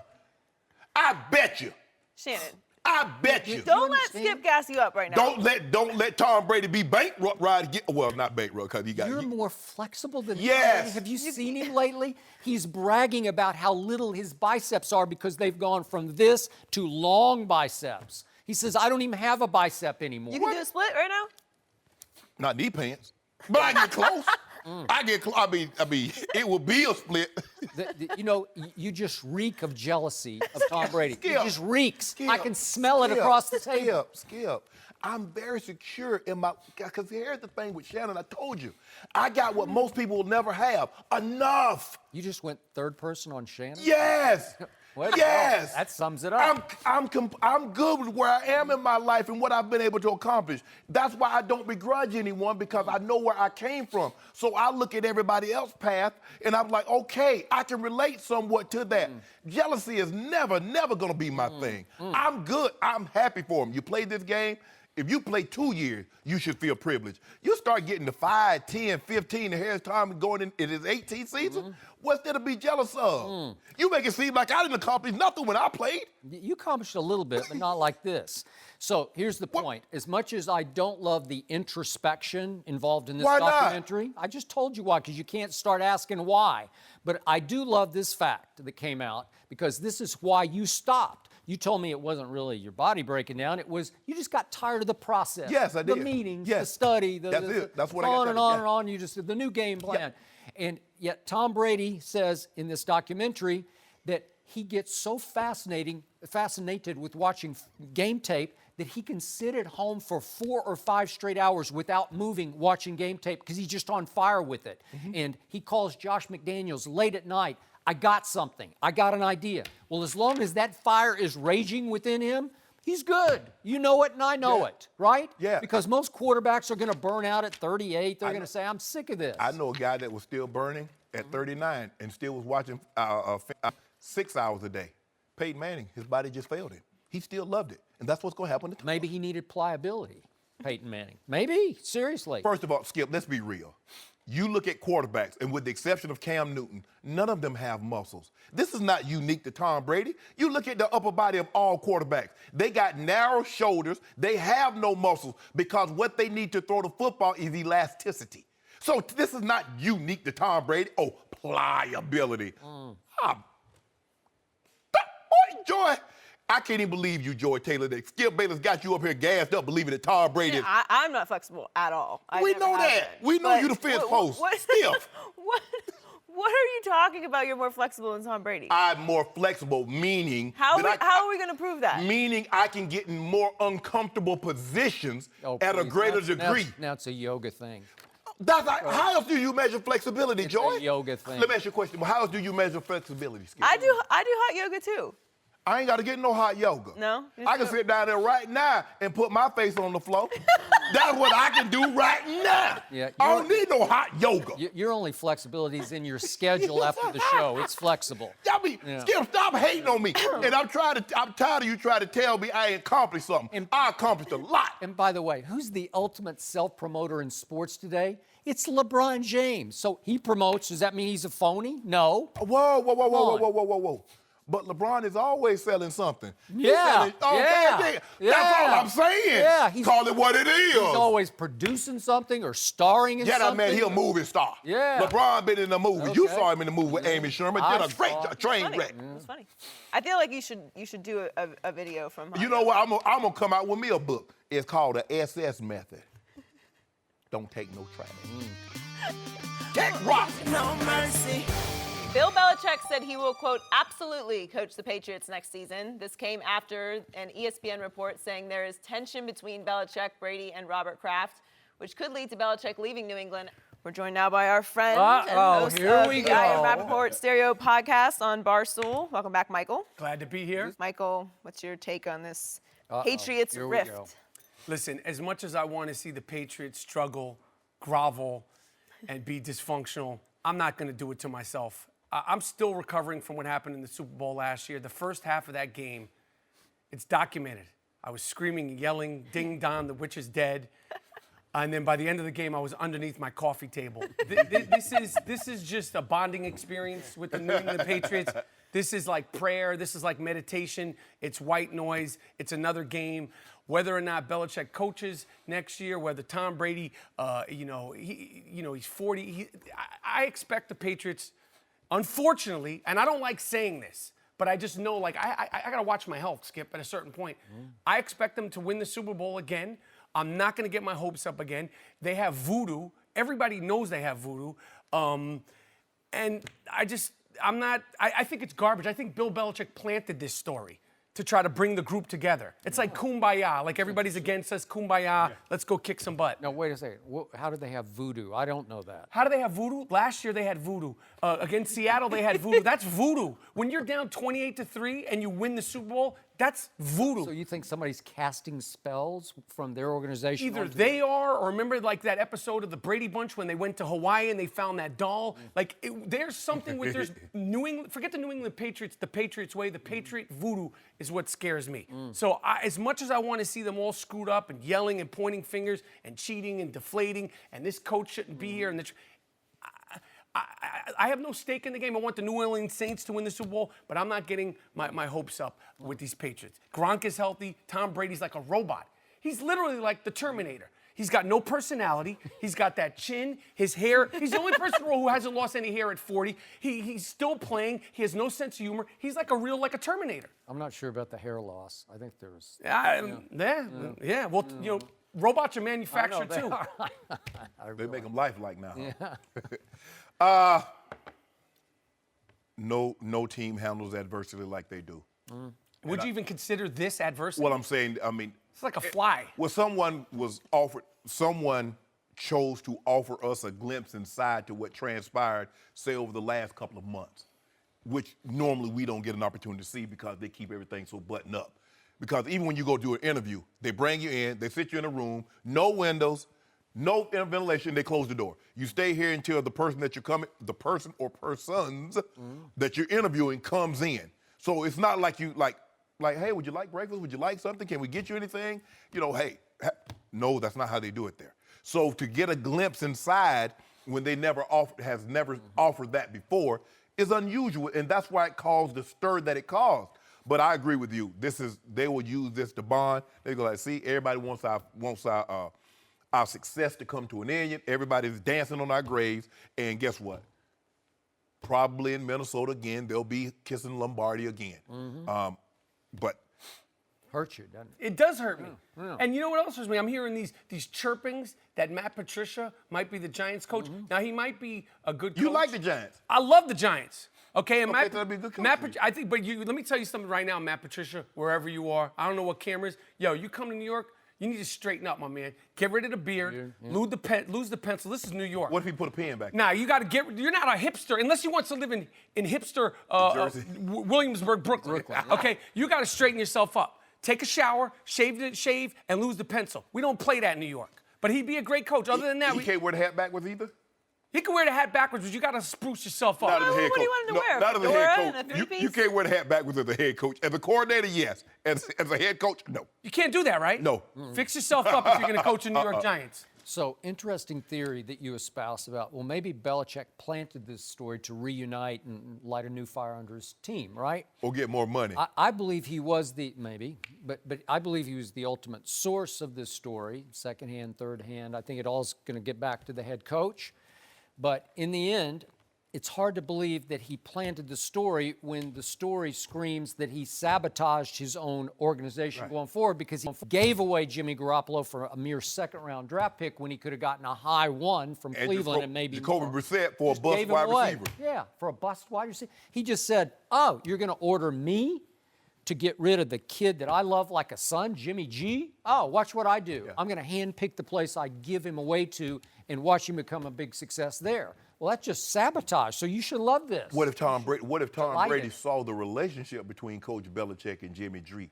Speaker 5: I bet you.
Speaker 1: Shannon.
Speaker 5: I bet you.
Speaker 1: Don't let Skip gas you up right now.
Speaker 5: Don't let Tom Brady be bankrupt well, not bankrupt because he got.
Speaker 6: You're more flexible than
Speaker 5: yes.
Speaker 6: Have you seen him lately? He's bragging about how little his biceps are because they've gone from this to long biceps. He says, I don't even have a bicep anymore.
Speaker 1: You can do a split right now?
Speaker 5: Not knee pants. But I get close. I get close. I mean, it will be a split.
Speaker 6: You know, you just reek of jealousy of Tom Brady.
Speaker 5: Skip,
Speaker 6: it just reeks.
Speaker 5: Skip,
Speaker 6: I can smell it across the table.
Speaker 5: Skip. I'm very secure in my, because here's the thing with Shannon, I told you. I got what most people will never have, enough.
Speaker 6: You just went third person on Shannon?
Speaker 5: Yes. Yes.
Speaker 6: That sums it up.
Speaker 5: I'm good with where I am in my life and what I've been able to accomplish. That's why I don't begrudge anyone, because I know where I came from. So I look at everybody else's path and I'm like, okay, I can relate somewhat to that. Jealousy is never going to be my thing. I'm good. I'm happy for them. You played this game. If you play 2 years, you should feel privileged. You start getting to 5, 10, 15, and here's Tom going in his 18th season. What's there to be jealous of? You make it seem like I didn't accomplish nothing when I played.
Speaker 6: You accomplished a little bit, but not like this. So here's the point. As much as I don't love the introspection involved in this
Speaker 5: Why not?
Speaker 6: documentary, I just told you why, because you can't start asking why. But I do love this fact that came out, because this is why you stopped. You told me it wasn't really your body breaking down. It was you just got tired of the process.
Speaker 5: Yes, I did.
Speaker 6: The meetings,
Speaker 5: Yes.
Speaker 6: the study,
Speaker 5: That's it. That's what I got
Speaker 6: on and
Speaker 5: to-
Speaker 6: on
Speaker 5: yeah.
Speaker 6: and on. You just did the new game plan. And yet Tom Brady says in this documentary that he gets so fascinated with watching game tape that he can sit at home for 4 or 5 straight hours without moving watching game tape because he's just on fire with it. And he calls Josh McDaniels late at night, I got something. I got an idea. Well, as long as that fire is raging within him, he's good. You know it and I know it, right?
Speaker 5: Yeah.
Speaker 6: Because most quarterbacks are going to burn out at 38. They're going to say, I'm sick of this.
Speaker 5: I know a guy that was still burning at 39 and still was watching 6 hours a day. Peyton Manning, his body just failed him. He still loved it. And that's what's going to happen to Tom.
Speaker 6: Maybe he needed pliability, Peyton Manning. Maybe, seriously.
Speaker 5: First of all, Skip, let's be real. You look at quarterbacks, and with the exception of Cam Newton, none of them have muscles. This is not unique to Tom Brady. You look at the upper body of all quarterbacks. They got narrow shoulders. They have no muscles because what they need to throw the football is elasticity. So this is not unique to Tom Brady. Oh, pliability. Boy, Joy, I can't even believe you, Joy Taylor, that Skip Bayless got you up here gassed up believing that Tom Brady is...
Speaker 1: I'm not flexible at all.
Speaker 5: We know that. We know you the fence post. Skip.
Speaker 1: What are you talking about? You're more flexible than Tom Brady.
Speaker 5: I'm more flexible, meaning...
Speaker 1: How are we going to prove that?
Speaker 5: Meaning I can get in more uncomfortable positions at a greater degree.
Speaker 6: Now it's a yoga thing.
Speaker 5: That's like, how else do you measure flexibility, Joy?
Speaker 6: It's a yoga thing.
Speaker 5: Let me ask you a question. How else do you measure flexibility, Skip?
Speaker 1: I do hot yoga too.
Speaker 5: I ain't got to get no hot yoga.
Speaker 1: No?
Speaker 5: I can sit down there right now and put my face on the floor. That's what I can do right now.
Speaker 6: Yeah,
Speaker 5: I don't need no hot yoga.
Speaker 6: Your only flexibility is in your schedule after the show. It's flexible.
Speaker 5: Skip, stop hating on me. And I'm tired of you trying to tell me I ain't accomplished something. I accomplished a lot.
Speaker 6: And by the way, who's the ultimate self-promoter in sports today? It's LeBron James. So he promotes. Does that mean he's a phony? No.
Speaker 5: Whoa. But LeBron is always selling something.
Speaker 6: Yeah.
Speaker 5: That's all I'm saying.
Speaker 6: Yeah.
Speaker 5: Call it what it is.
Speaker 6: He's always producing something or starring in something.
Speaker 5: Yeah, that man, he a movie star.
Speaker 6: Yeah.
Speaker 5: LeBron been in the movie.
Speaker 6: Okay.
Speaker 5: You saw him in the movie with Amy Sherman. Did a great train wreck.
Speaker 1: It's funny. I feel like you should do a video from.
Speaker 5: You know what? I'm gonna come out with me a book. It's called the SS Method. Don't take no trash. Take rocks.
Speaker 1: No mercy. Bill Belichick said he will, quote, absolutely coach the Patriots next season. This came after an ESPN report saying there is tension between Belichick, Brady, and Robert Kraft, which could lead to Belichick leaving New England. We're joined now by our friend and host
Speaker 6: here
Speaker 1: of
Speaker 6: we
Speaker 1: the
Speaker 6: go.
Speaker 1: I Am Rappaport Stereo podcast on Barstool. Welcome back, Michael.
Speaker 10: Glad to be here.
Speaker 1: Michael, what's your take on this Patriots rift?
Speaker 10: Listen, as much as I want to see the Patriots struggle, grovel, and be dysfunctional, I'm not going to do it to myself. I'm still recovering from what happened in the Super Bowl last year. The first half of that game, it's documented. I was screaming and yelling, ding dong, the witch is dead. And then by the end of the game, I was underneath my coffee table. This is just a bonding experience with the New England Patriots. This is like prayer. This is like meditation. It's white noise. It's another game. Whether or not Belichick coaches next year, whether Tom Brady, he's 40. I expect the Patriots. Unfortunately, and I don't like saying this, but I just know, like, I got to watch my health, Skip, at a certain point. I expect them to win the Super Bowl again. I'm not going to get my hopes up again. They have voodoo. Everybody knows they have voodoo. And I think it's garbage. I think Bill Belichick planted this story to try to bring the group together. It's like kumbaya, like everybody's against us, kumbaya, let's go kick some butt.
Speaker 6: Now, wait a second. How did they have voodoo? I don't know that.
Speaker 10: How do they have voodoo? Last year they had voodoo. Against Seattle, they had voodoo. That's voodoo. When you're down 28-3 and you win the Super Bowl, That's voodoo.
Speaker 6: So you think somebody's casting spells from their organization?
Speaker 10: Either they are, or remember like that episode of the Brady Bunch when they went to Hawaii and they found that doll? Like, there's something with there's New England, forget the New England Patriots, the Patriots way, the Patriot voodoo is what scares me. So as much as I want to see them all screwed up and yelling and pointing fingers and cheating and deflating and this coach shouldn't be here and this, I have no stake in the game. I want the New Orleans Saints to win the Super Bowl, but I'm not getting my hopes up with these Patriots. Gronk is healthy. Tom Brady's like a robot. He's literally like the Terminator. He's got no personality. He's got that chin, his hair. He's the only person in the world who hasn't lost any hair at 40. He's still playing. He has no sense of humor. He's like a Terminator.
Speaker 6: I'm not sure about the hair loss. I think there's.
Speaker 10: Yeah. Well, you know, robots are manufactured too.
Speaker 5: They make them lifelike now.
Speaker 6: Yeah.
Speaker 5: No team handles adversity like they do.
Speaker 10: Would you even consider this adversity?
Speaker 5: Well, I'm saying, I mean,
Speaker 10: it's like a fly.
Speaker 5: Well, someone chose to offer us a glimpse inside to what transpired, say, over the last couple of months, which normally we don't get an opportunity to see because they keep everything so buttoned up. Because even when you go do an interview, they bring you in, they sit you in a room, no windows, no ventilation, they close the door. You stay here until the person that you're coming, the person or persons that you're interviewing comes in. So it's not like you like, hey, would you like breakfast? Would you like something? Can we get you anything? You know, hey, no, that's not how they do it there. So to get a glimpse inside when they never offered that before is unusual, and that's why it caused the stir that it caused. But I agree with you. They will use this to bond. They go like, see, everybody wants our success to come to an end. Everybody's dancing on our graves, and guess what? Probably in Minnesota again, they'll be kissing Lombardi again. But
Speaker 6: hurts you, doesn't it?
Speaker 10: It does hurt me.
Speaker 6: Yeah.
Speaker 10: And you know what else hurts me? I'm hearing these chirpings that Matt Patricia might be the Giants coach. Now he might be a good coach.
Speaker 5: You like the Giants?
Speaker 10: I love the Giants. Okay, and
Speaker 5: that'd be a good coach.
Speaker 10: I think, but let me tell you something right now, Matt Patricia, wherever you are. I don't know what camera is. Yo, you come to New York, you need to straighten up, my man. Get rid of the beard, lose the pencil. This is New York.
Speaker 5: What if he put a pen back?
Speaker 10: Nah, you got to you're not a hipster unless you want to live in hipster Williamsburg, Brooklyn. Okay, you got to straighten yourself up. Take a shower, shave, and lose the pencil. We don't play that in New York. But he'd be a great coach. Other than that,
Speaker 5: he can't wear the hat backwards either.
Speaker 10: He can wear the hat backwards, but you got to spruce yourself up.
Speaker 5: Not as a head
Speaker 1: What do you
Speaker 5: coach.
Speaker 1: want him to wear?
Speaker 5: Not as a
Speaker 1: Fedora
Speaker 5: head
Speaker 1: and a
Speaker 5: coach.
Speaker 1: three-piece?
Speaker 5: You can't wear the hat backwards as a head coach. As a coordinator, yes. As a head coach, no.
Speaker 10: You can't do that, right?
Speaker 5: No.
Speaker 10: Fix yourself up if you're going to coach the New York Giants.
Speaker 6: So, interesting theory that you espouse about, well, maybe Belichick planted this story to reunite and light a new fire under his team, right?
Speaker 5: Or get more money.
Speaker 6: I believe he was but I believe he was the ultimate source of this story, second hand, third hand. I think it all's going to get back to the head coach. But in the end, it's hard to believe that he planted the story when the story screams that he sabotaged his own organization going forward because he gave away Jimmy Garoppolo for a mere second-round draft pick when he could have gotten a high one from Cleveland and maybe
Speaker 5: Jacoby
Speaker 6: more.
Speaker 5: Brissett for a bust wide receiver.
Speaker 6: Yeah, for a bust wide receiver. He just said, oh, you're going to order me to get rid of the kid that I love like a son, Jimmy G? Oh, watch what I do. I'm going to handpick the place I give him away to and watch him become a big success there. Well, that's just sabotage, so you should love this.
Speaker 5: What if Tom Brady saw the relationship between Coach Belichick and Jimmy G,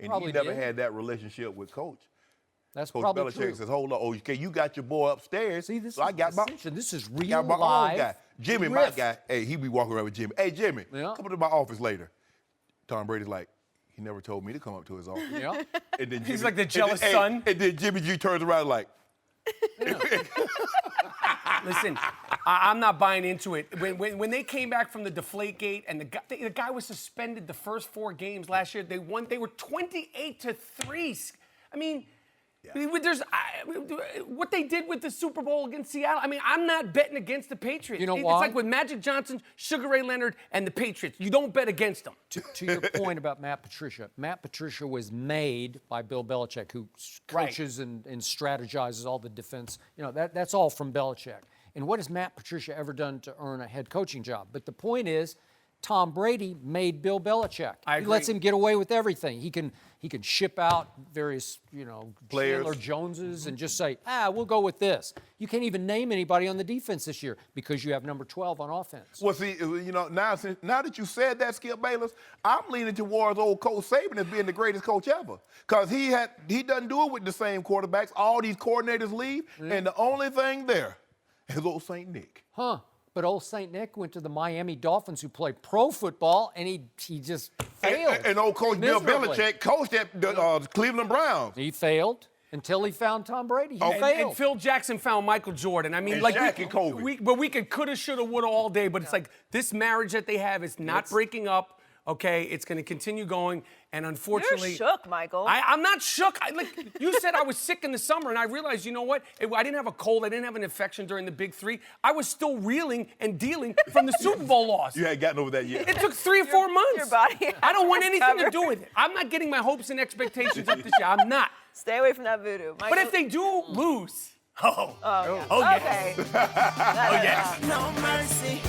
Speaker 5: and
Speaker 6: Probably
Speaker 5: he never
Speaker 6: did.
Speaker 5: had that relationship with Coach?
Speaker 6: That's
Speaker 5: Coach
Speaker 6: probably
Speaker 5: Belichick
Speaker 6: true.
Speaker 5: says, hold on, okay, you got your boy upstairs,
Speaker 6: See, this
Speaker 5: so
Speaker 6: is
Speaker 5: I got my
Speaker 6: this is real
Speaker 5: got my
Speaker 6: live
Speaker 5: own guy. Jimmy,
Speaker 6: riff.
Speaker 5: my guy. Hey, he be walking around with Jimmy. Hey, Jimmy,
Speaker 6: Yeah.
Speaker 5: come to my office later. Tom Brady's like, he never told me to come up to his office.
Speaker 6: Yeah.
Speaker 5: And then
Speaker 10: He's like the jealous son.
Speaker 5: And then Jimmy G turns around like,
Speaker 10: Listen, I'm not buying into it. When they came back from the Deflategate and the guy was suspended the first 4 games last year, they won. They were 28-3. I mean, what they did with the Super Bowl against Seattle. I mean, I'm not betting against the Patriots.
Speaker 6: You know
Speaker 10: It's
Speaker 6: why?
Speaker 10: like with Magic Johnson, Sugar Ray Leonard, and the Patriots. You don't bet against them.
Speaker 6: To your point about Matt Patricia was made by Bill Belichick, who coaches and strategizes all the defense. You know, that's all from Belichick. And what has Matt Patricia ever done to earn a head coaching job? But the point is, Tom Brady made Bill Belichick.
Speaker 10: I
Speaker 6: He lets
Speaker 10: agree.
Speaker 6: him get away with everything. He can ship out various,
Speaker 5: Players.
Speaker 6: Chandler Joneses and just say, we'll go with this. You can't even name anybody on the defense this year because you have number 12 on offense.
Speaker 5: Well, see, now that you said that, Skip Bayless, I'm leaning towards old Coach Saban as being the greatest coach ever. Because he doesn't do it with the same quarterbacks. All these coordinators leave, and the only thing there is old St. Nick.
Speaker 6: Huh. But old St. Nick went to the Miami Dolphins, who play pro football, and he just failed.
Speaker 5: And old Coach Bill
Speaker 6: miserably.
Speaker 5: Belichick coached at the Cleveland Browns.
Speaker 6: He failed until he found Tom Brady. He failed.
Speaker 10: And Phil Jackson found Michael Jordan. I mean,
Speaker 5: And
Speaker 10: like
Speaker 5: Shaq and Kobe.
Speaker 10: we could coulda, shoulda, woulda all day, but it's like this marriage that they have is not breaking up. Okay, it's going to continue going, and unfortunately,
Speaker 1: You're shook, Michael.
Speaker 10: I'm not shook. You said I was sick in the summer, and I realized, you know what? I didn't have a cold. I didn't have an infection during the Big Three. I was still reeling and dealing from the Super Bowl loss.
Speaker 5: You hadn't gotten over that yet.
Speaker 10: It took 3 or 4 months.
Speaker 1: your body
Speaker 10: I don't want
Speaker 1: has
Speaker 10: anything to
Speaker 1: covered.
Speaker 10: do with it. I'm not getting my hopes and expectations up this year. I'm not.
Speaker 1: Stay away from that voodoo.
Speaker 10: But if they do lose,
Speaker 1: Okay.
Speaker 10: yes.
Speaker 1: No mercy.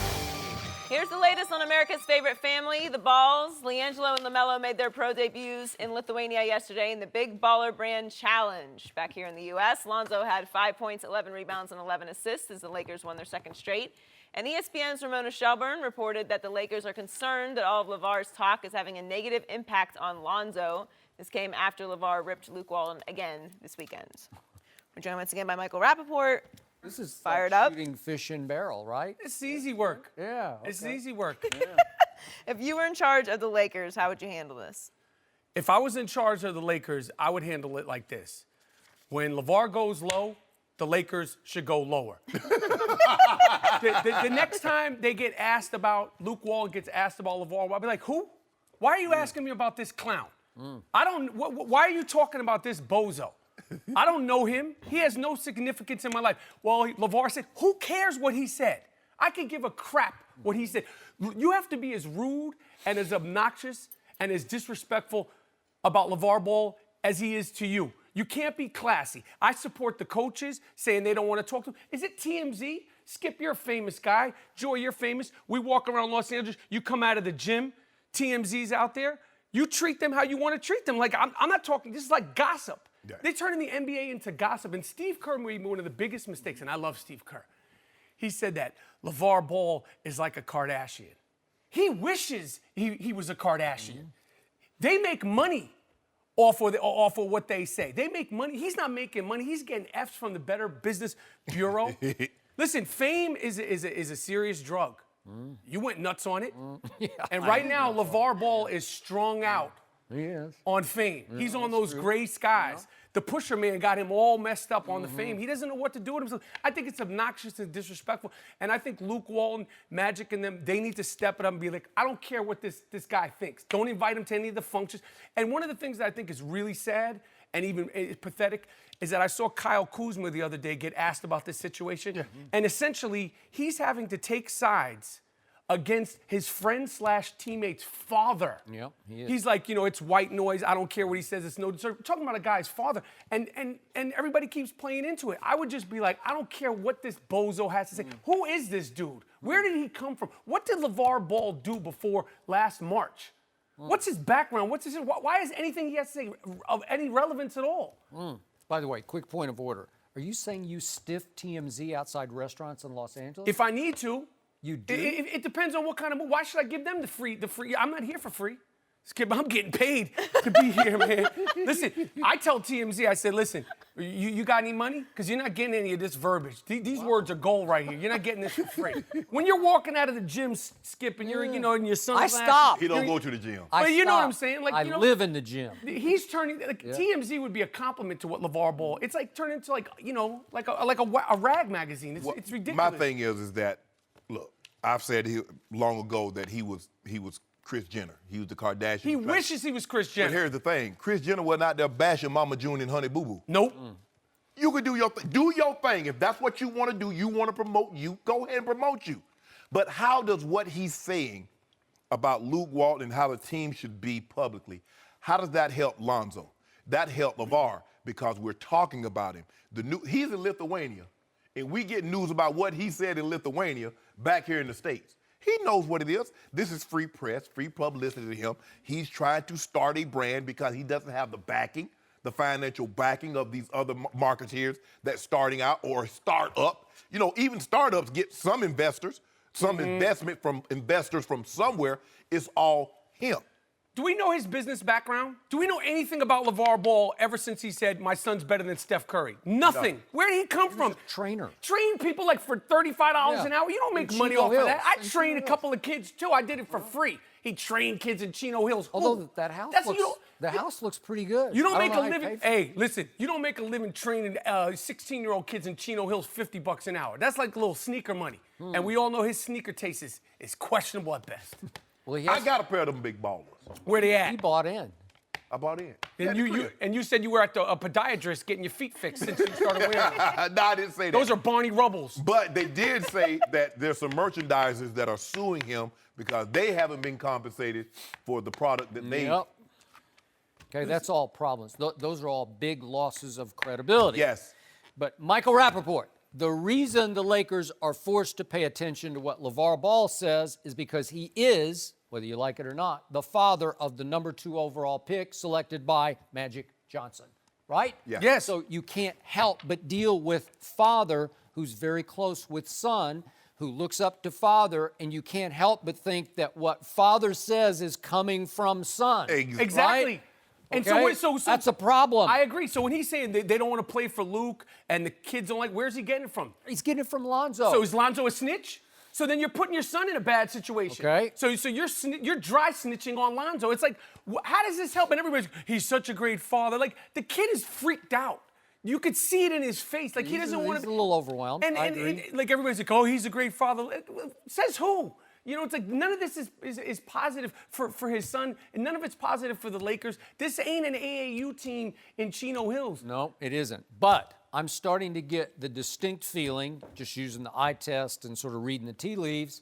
Speaker 1: Here's the latest on America's favorite family, the Balls. LiAngelo and LaMelo made their pro debuts in Lithuania yesterday in the Big Baller Brand Challenge. Back here in the U.S., Lonzo had 5 points, 11 rebounds, and 11 assists as the Lakers won their second straight. And ESPN's Ramona Shelburne reported that the Lakers are concerned that all of LaVar's talk is having a negative impact on Lonzo. This came after LaVar ripped Luke Walton again this weekend. We're joined once again by Michael Rappaport.
Speaker 6: This is
Speaker 1: Fired
Speaker 6: like
Speaker 1: up.
Speaker 6: shooting fish in barrel, right?
Speaker 10: It's easy work.
Speaker 6: Yeah.
Speaker 10: It's
Speaker 6: okay.
Speaker 10: easy work.
Speaker 1: If you were in charge of the Lakers, how would you handle this?
Speaker 10: If I was in charge of the Lakers, I would handle it like this. When LaVar goes low, the Lakers should go lower. the next time they get asked about, Luke Walton gets asked about LaVar, I'll be like, who? Why are you asking me about this clown? Why are you talking about this bozo? I don't know him. He has no significance in my life. Well, LaVar said, who cares what he said? I could give a crap what he said. You have to be as rude and as obnoxious and as disrespectful about LaVar Ball as he is to you. You can't be classy. I support the coaches saying they don't want to talk to him. Is it TMZ? Skip, you're a famous guy. Joy, you're famous. We walk around Los Angeles. You come out of the gym. TMZ's out there. You treat them how you want to treat them. Like, I'm not talking, this is like gossip. Yeah. They're turning the NBA into gossip. And Steve Kerr made one of the biggest mistakes, and I love Steve Kerr. He said that LaVar Ball is like a Kardashian. He wishes he was a Kardashian. They make money off of what they say. They make money. He's not making money. He's getting F's from the Better Business Bureau. Listen, fame is a serious drug. You went nuts on it.
Speaker 6: Yeah,
Speaker 10: and right now, LaVar Ball is strung out.
Speaker 6: He is.
Speaker 10: On fame. Yeah, he's on those gray skies. Yeah. The pusher man got him all messed up on the fame. He doesn't know what to do with himself. I think it's obnoxious and disrespectful. And I think Luke Walton, Magic, and them, they need to step it up and be like, I don't care what this guy thinks. Don't invite him to any of the functions. And one of the things that I think is really sad and even pathetic is that I saw Kyle Kuzma the other day get asked about this situation. Yeah. And essentially, he's having to take sides against his friend/teammate's father.
Speaker 6: Yep, he is.
Speaker 10: He's like, it's white noise. I don't care what he says. It's no deserve. We're talking about a guy's father. And everybody keeps playing into it. I would just be like, I don't care what this bozo has to say. Who is this dude? Where did he come from? What did LaVar Ball do before last March? What's his background? Why is anything he has to say of any relevance at all?
Speaker 6: By the way, quick point of order. Are you saying you stiff TMZ outside restaurants in Los Angeles?
Speaker 10: If I need to.
Speaker 6: You do?
Speaker 10: It depends on what kind of. Why should I give them the free? I'm not here for free. Skip, I'm getting paid to be here, man. Listen, I tell TMZ, I said, listen, you got any money? Because you're not getting any of this verbiage. These words are gold right here. You're not getting this for free. When you're walking out of the gym, Skip, and you're, in your sunglasses.
Speaker 6: I stop.
Speaker 5: He don't go to the gym.
Speaker 10: But you know what I'm saying? Like,
Speaker 6: I live in the gym.
Speaker 10: He's turning, TMZ would be a compliment to what LaVar Ball. It's like turning into like a rag magazine. It's ridiculous.
Speaker 5: My thing is that, look, I've said long ago that he was Kris Jenner. He was the Kardashian.
Speaker 10: He wishes he was Kris Jenner.
Speaker 5: But here's the thing. Kris Jenner was not there bashing Mama June and Honey Boo Boo.
Speaker 10: Nope.
Speaker 5: You can do your thing. Do your thing. If that's what you want to do, you want to promote you, go ahead and promote you. But how does what he's saying about Luke Walton and how the team should be publicly, how does that help Lonzo? That helped LaVar because we're talking about him. He's in Lithuania, and we get news about what he said in Lithuania back here in the States. He knows what it is. This is free press, free publicity to him. He's trying to start a brand because he doesn't have the backing, the financial backing of these other marketeers that's starting out or start up. You know, even startups get some investors, some investment from investors from somewhere. It's all him.
Speaker 10: Do we know his business background? Do we know anything about LaVar Ball ever since he said, my son's better than Steph Curry? Nothing. No. Where did he come from?
Speaker 6: Trainer.
Speaker 10: Train people like for $35 an hour. You don't make money off of that. I trained a couple of kids too. I did it for free. He trained kids in Chino Hills.
Speaker 6: Although that house house looks pretty good.
Speaker 10: You don't make a living. Hey, listen, you don't make a living training 16-year-old kids in Chino Hills $50 an hour. That's like a little sneaker money. And we all know his sneaker taste is questionable at best.
Speaker 5: Well, I got a pair of them big ballers.
Speaker 10: Where they at?
Speaker 6: He bought in.
Speaker 5: I bought in.
Speaker 10: And you said you were at a podiatrist getting your feet fixed since you started wearing them.
Speaker 5: No, I didn't say that.
Speaker 10: Those are Barney Rubbles.
Speaker 5: But they did say that there's some merchandisers that are suing him because they haven't been compensated for the product that they...
Speaker 6: Yep. Okay, that's all problems. Those are all big losses of credibility.
Speaker 5: Yes.
Speaker 6: But Michael Rappaport, the reason the Lakers are forced to pay attention to what LaVar Ball says is because he is, whether you like it or not, the father of the number 2 overall pick selected by Magic Johnson, right?
Speaker 5: Yeah.
Speaker 10: Yes.
Speaker 6: So you can't help but deal with father who's very close with son, who looks up to father, and you can't help but think that what father says is coming from son.
Speaker 10: Exactly.
Speaker 6: Right?
Speaker 10: And
Speaker 6: okay?
Speaker 10: so
Speaker 6: that's a problem.
Speaker 10: I agree. So when he's saying they don't want to play for Luke and the kids don't like, where's he getting it from?
Speaker 6: He's getting it from Lonzo.
Speaker 10: So is Lonzo a snitch? So then you're putting your son in a bad situation.
Speaker 6: Okay.
Speaker 10: So you're dry snitching on Lonzo. It's like, how does this help? And everybody's, he's such a great father. Like, the kid is freaked out. You could see it in his face. Like, he doesn't want to.
Speaker 6: He's a little overwhelmed.
Speaker 10: And like, everybody's like, oh, he's a great father. Says who? You know, it's like none of this is positive for his son, and none of it's positive for the Lakers. This ain't an AAU team in Chino Hills.
Speaker 6: No, it isn't. But I'm starting to get the distinct feeling, just using the eye test and sort of reading the tea leaves,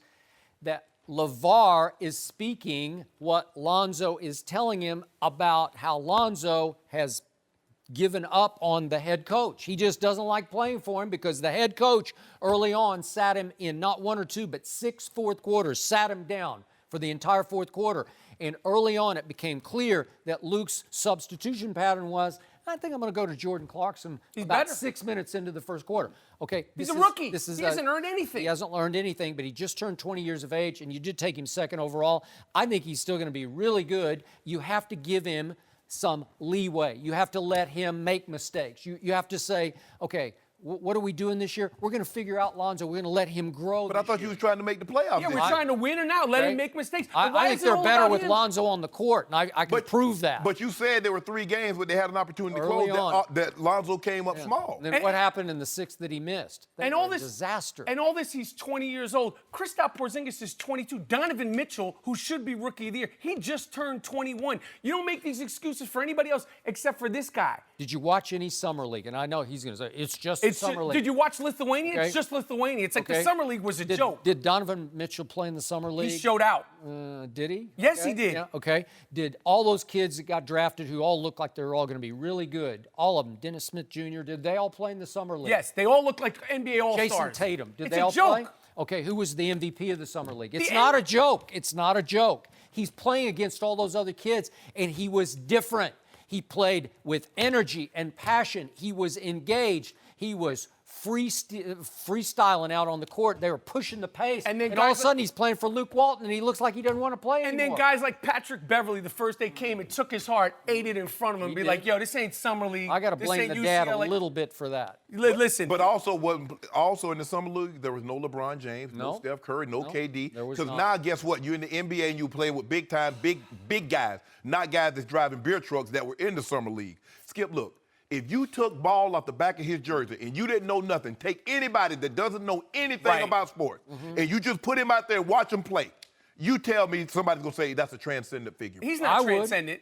Speaker 6: that LaVar is speaking what Lonzo is telling him about how Lonzo has given up on the head coach. He just doesn't like playing for him because the head coach early on sat him in not 1 or 2, but 6 fourth quarters, sat him down for the entire fourth quarter. And early on, it became clear that Luke's substitution pattern was, I think I'm going to go to Jordan Clarkson about 6 minutes into the first quarter. Okay,
Speaker 10: he's a rookie. He hasn't earned anything.
Speaker 6: He hasn't learned anything, but he just turned 20 years of age, and you did take him second overall. I think he's still going to be really good. You have to give him some leeway. You have to let him make mistakes. You have to say, okay, what are we doing this year? We're going to figure out Lonzo. We're going to let him grow.
Speaker 5: But I thought you was trying to make the playoffs.
Speaker 10: Yeah, we're trying to win or now. Let him make mistakes.
Speaker 6: I think they're better with Lonzo on the court, and I can prove that.
Speaker 5: But you said there were 3 games where they had an opportunity to close that Lonzo came up small.
Speaker 6: And then what happened in the 6th that he missed?
Speaker 10: And all this
Speaker 6: disaster.
Speaker 10: And all this, he's 20 years old. Kristaps Porzingis is 22. Donovan Mitchell, who should be Rookie of the Year, he just turned 21. You don't make these excuses for anybody else except for this guy.
Speaker 6: Did you watch any Summer League? And I know he's going to say, it's just Summer League.
Speaker 10: Did you watch Lithuania?
Speaker 6: Okay.
Speaker 10: It's just Lithuania. It's like the Summer League was a joke.
Speaker 6: Did Donovan Mitchell play in the Summer League?
Speaker 10: He showed out.
Speaker 6: Did he?
Speaker 10: Yes, he did.
Speaker 6: Yeah, okay. Did all those kids that got drafted who all look like they're all going to be really good, all of them, Dennis Smith Jr., did they all play in the Summer League?
Speaker 10: Yes, they all look like NBA All-Stars.
Speaker 6: Jason Tatum, did
Speaker 10: it's
Speaker 6: they all
Speaker 10: a joke.
Speaker 6: play? Okay, who was the MVP of the Summer League? It's not a joke. It's not a joke. He's playing against all those other kids, and he was different. He played with energy and passion. He was engaged. He was freestyling out on the court. They were pushing the pace. And all of a sudden, he's playing for Luke Walton, and he looks like he doesn't want to play anymore.
Speaker 10: And then guys like Patrick Beverly, the first day came and took his heart, ate it in front of him, and be like, yo, this ain't Summer League.
Speaker 6: I got to blame the dad a little bit for that.
Speaker 10: Listen.
Speaker 5: But also in the Summer League, there was no LeBron James, no Steph Curry, no KD. Because now, guess what? You're in the NBA and you play with big-time, big guys, not guys that's driving beer trucks that were in the Summer League. Skip, look. If you took ball off the back of his jersey and you didn't know nothing, take anybody that doesn't know anything about sports, and you just put him out there and watch him play, you tell me somebody's going to say that's a transcendent figure.
Speaker 10: He's not transcendent.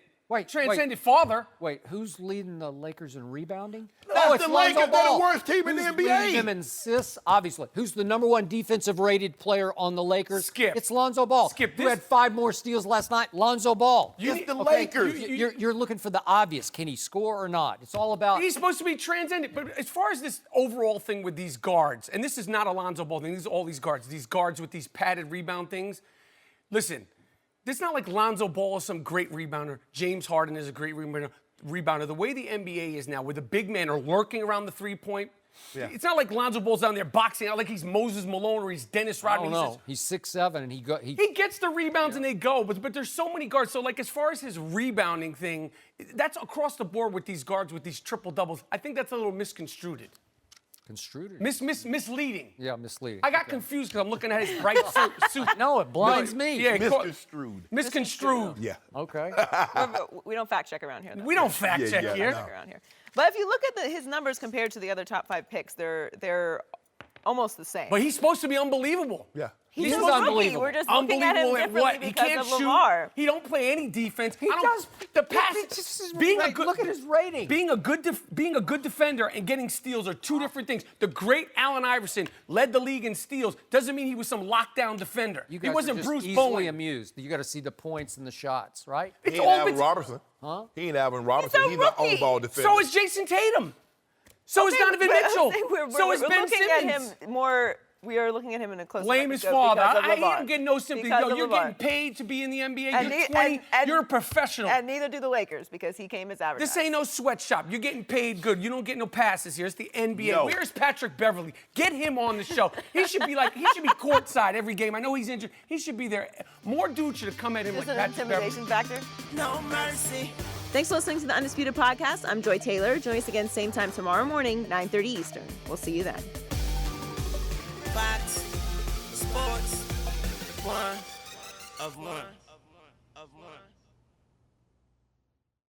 Speaker 10: transcended father.
Speaker 6: Wait, who's leading the Lakers in rebounding?
Speaker 5: That's the
Speaker 6: Lonzo
Speaker 5: Lakers. They're
Speaker 6: Ball.
Speaker 5: the worst team in the
Speaker 6: Who's
Speaker 5: NBA.
Speaker 6: leading them in assists? Obviously. Who's the number 1 defensive rated player on the Lakers?
Speaker 10: Skip.
Speaker 6: It's Lonzo Ball.
Speaker 10: Skip.
Speaker 6: Who had 5 more steals last night? Lonzo Ball.
Speaker 5: It's the Lakers.
Speaker 6: You're looking for the obvious. Can he score or not? It's all about.
Speaker 10: He's supposed to be transcendent. But as far as this overall thing with these guards, and this is not a Lonzo Ball thing, these are all these guards with these padded rebound things. Listen, it's not like Lonzo Ball is some great rebounder. James Harden is a great rebounder. The way the NBA is now, where the big men are lurking around the three-point, it's not like Lonzo Ball's down there boxing out like he's Moses Malone or he's Dennis Rodman.
Speaker 6: I don't know. He's 6'7", and he
Speaker 10: gets the rebounds and they go, but there's so many guards. So, like, as far as his rebounding thing, that's across the board with these guards with these triple doubles. I think that's a little misconstrued.
Speaker 6: Construed?
Speaker 10: Misleading.
Speaker 6: Yeah, misleading.
Speaker 10: I got confused because I'm looking at his bright suit.
Speaker 6: No, it blinds me.
Speaker 10: Yeah,
Speaker 5: Misconstrued.
Speaker 10: Misconstrued.
Speaker 5: Yeah.
Speaker 6: Okay.
Speaker 1: We don't fact check around here.
Speaker 10: We don't fact check here.
Speaker 1: Around here. But if you look at his numbers compared to the other top 5 picks, they're almost the same.
Speaker 10: But he's supposed to be unbeevable.
Speaker 5: Yeah.
Speaker 1: He's
Speaker 6: is
Speaker 1: a rookie.
Speaker 6: unbelievable.
Speaker 1: We're just looking at him
Speaker 10: Unbelievable at
Speaker 1: differently
Speaker 10: what? He
Speaker 1: because
Speaker 10: can't
Speaker 1: of
Speaker 10: shoot.
Speaker 1: LaVar.
Speaker 10: He don't play any defense.
Speaker 6: He does.
Speaker 10: The pass.
Speaker 6: Look at his rating.
Speaker 10: Being a good defender and getting steals are 2 different things. The great Allen Iverson led the league in steals. Doesn't mean he was some lockdown defender.
Speaker 6: You
Speaker 10: He
Speaker 6: guys
Speaker 10: wasn't
Speaker 6: are just
Speaker 10: Bruce
Speaker 6: easily
Speaker 10: Bowen.
Speaker 6: amused. You got to see the points and the shots, right?
Speaker 5: He ain't Allen Robinson.
Speaker 6: Huh?
Speaker 5: He ain't Allen Robinson.
Speaker 1: a
Speaker 5: He's the
Speaker 1: rookie.
Speaker 5: on-ball defender.
Speaker 10: So is Jason Tatum. So is Donovan Mitchell. So is Ben
Speaker 1: looking
Speaker 10: Simmons.
Speaker 1: at him more. We are looking at him in a close.
Speaker 10: Blame his
Speaker 1: microscope
Speaker 10: father.
Speaker 1: because of LaVar.
Speaker 10: I ain't getting no sympathy.
Speaker 1: Because
Speaker 10: Yo,
Speaker 1: of
Speaker 10: you're
Speaker 1: LaVar.
Speaker 10: getting paid to be in the NBA.
Speaker 1: And
Speaker 10: You're
Speaker 1: he-
Speaker 10: 20.
Speaker 1: and-
Speaker 10: You're a professional.
Speaker 1: And neither do the Lakers because he came as advertised.
Speaker 10: This ain't no sweatshop. You're getting paid good. You don't get no passes here. It's the NBA.
Speaker 5: No.
Speaker 10: Where's Patrick Beverly? Get him on the show. He should be courtside every game. I know he's injured. He should be there. More dudes should have come at him
Speaker 1: Is
Speaker 10: like
Speaker 1: this an
Speaker 10: Patrick Beverly.
Speaker 1: intimidation factor?
Speaker 11: No mercy.
Speaker 1: Thanks for listening to the Undisputed Podcast. I'm Joy Taylor. Join us again same time tomorrow morning, 9:30 Eastern. We'll see you then.
Speaker 11: Fox Sports 1 of 1.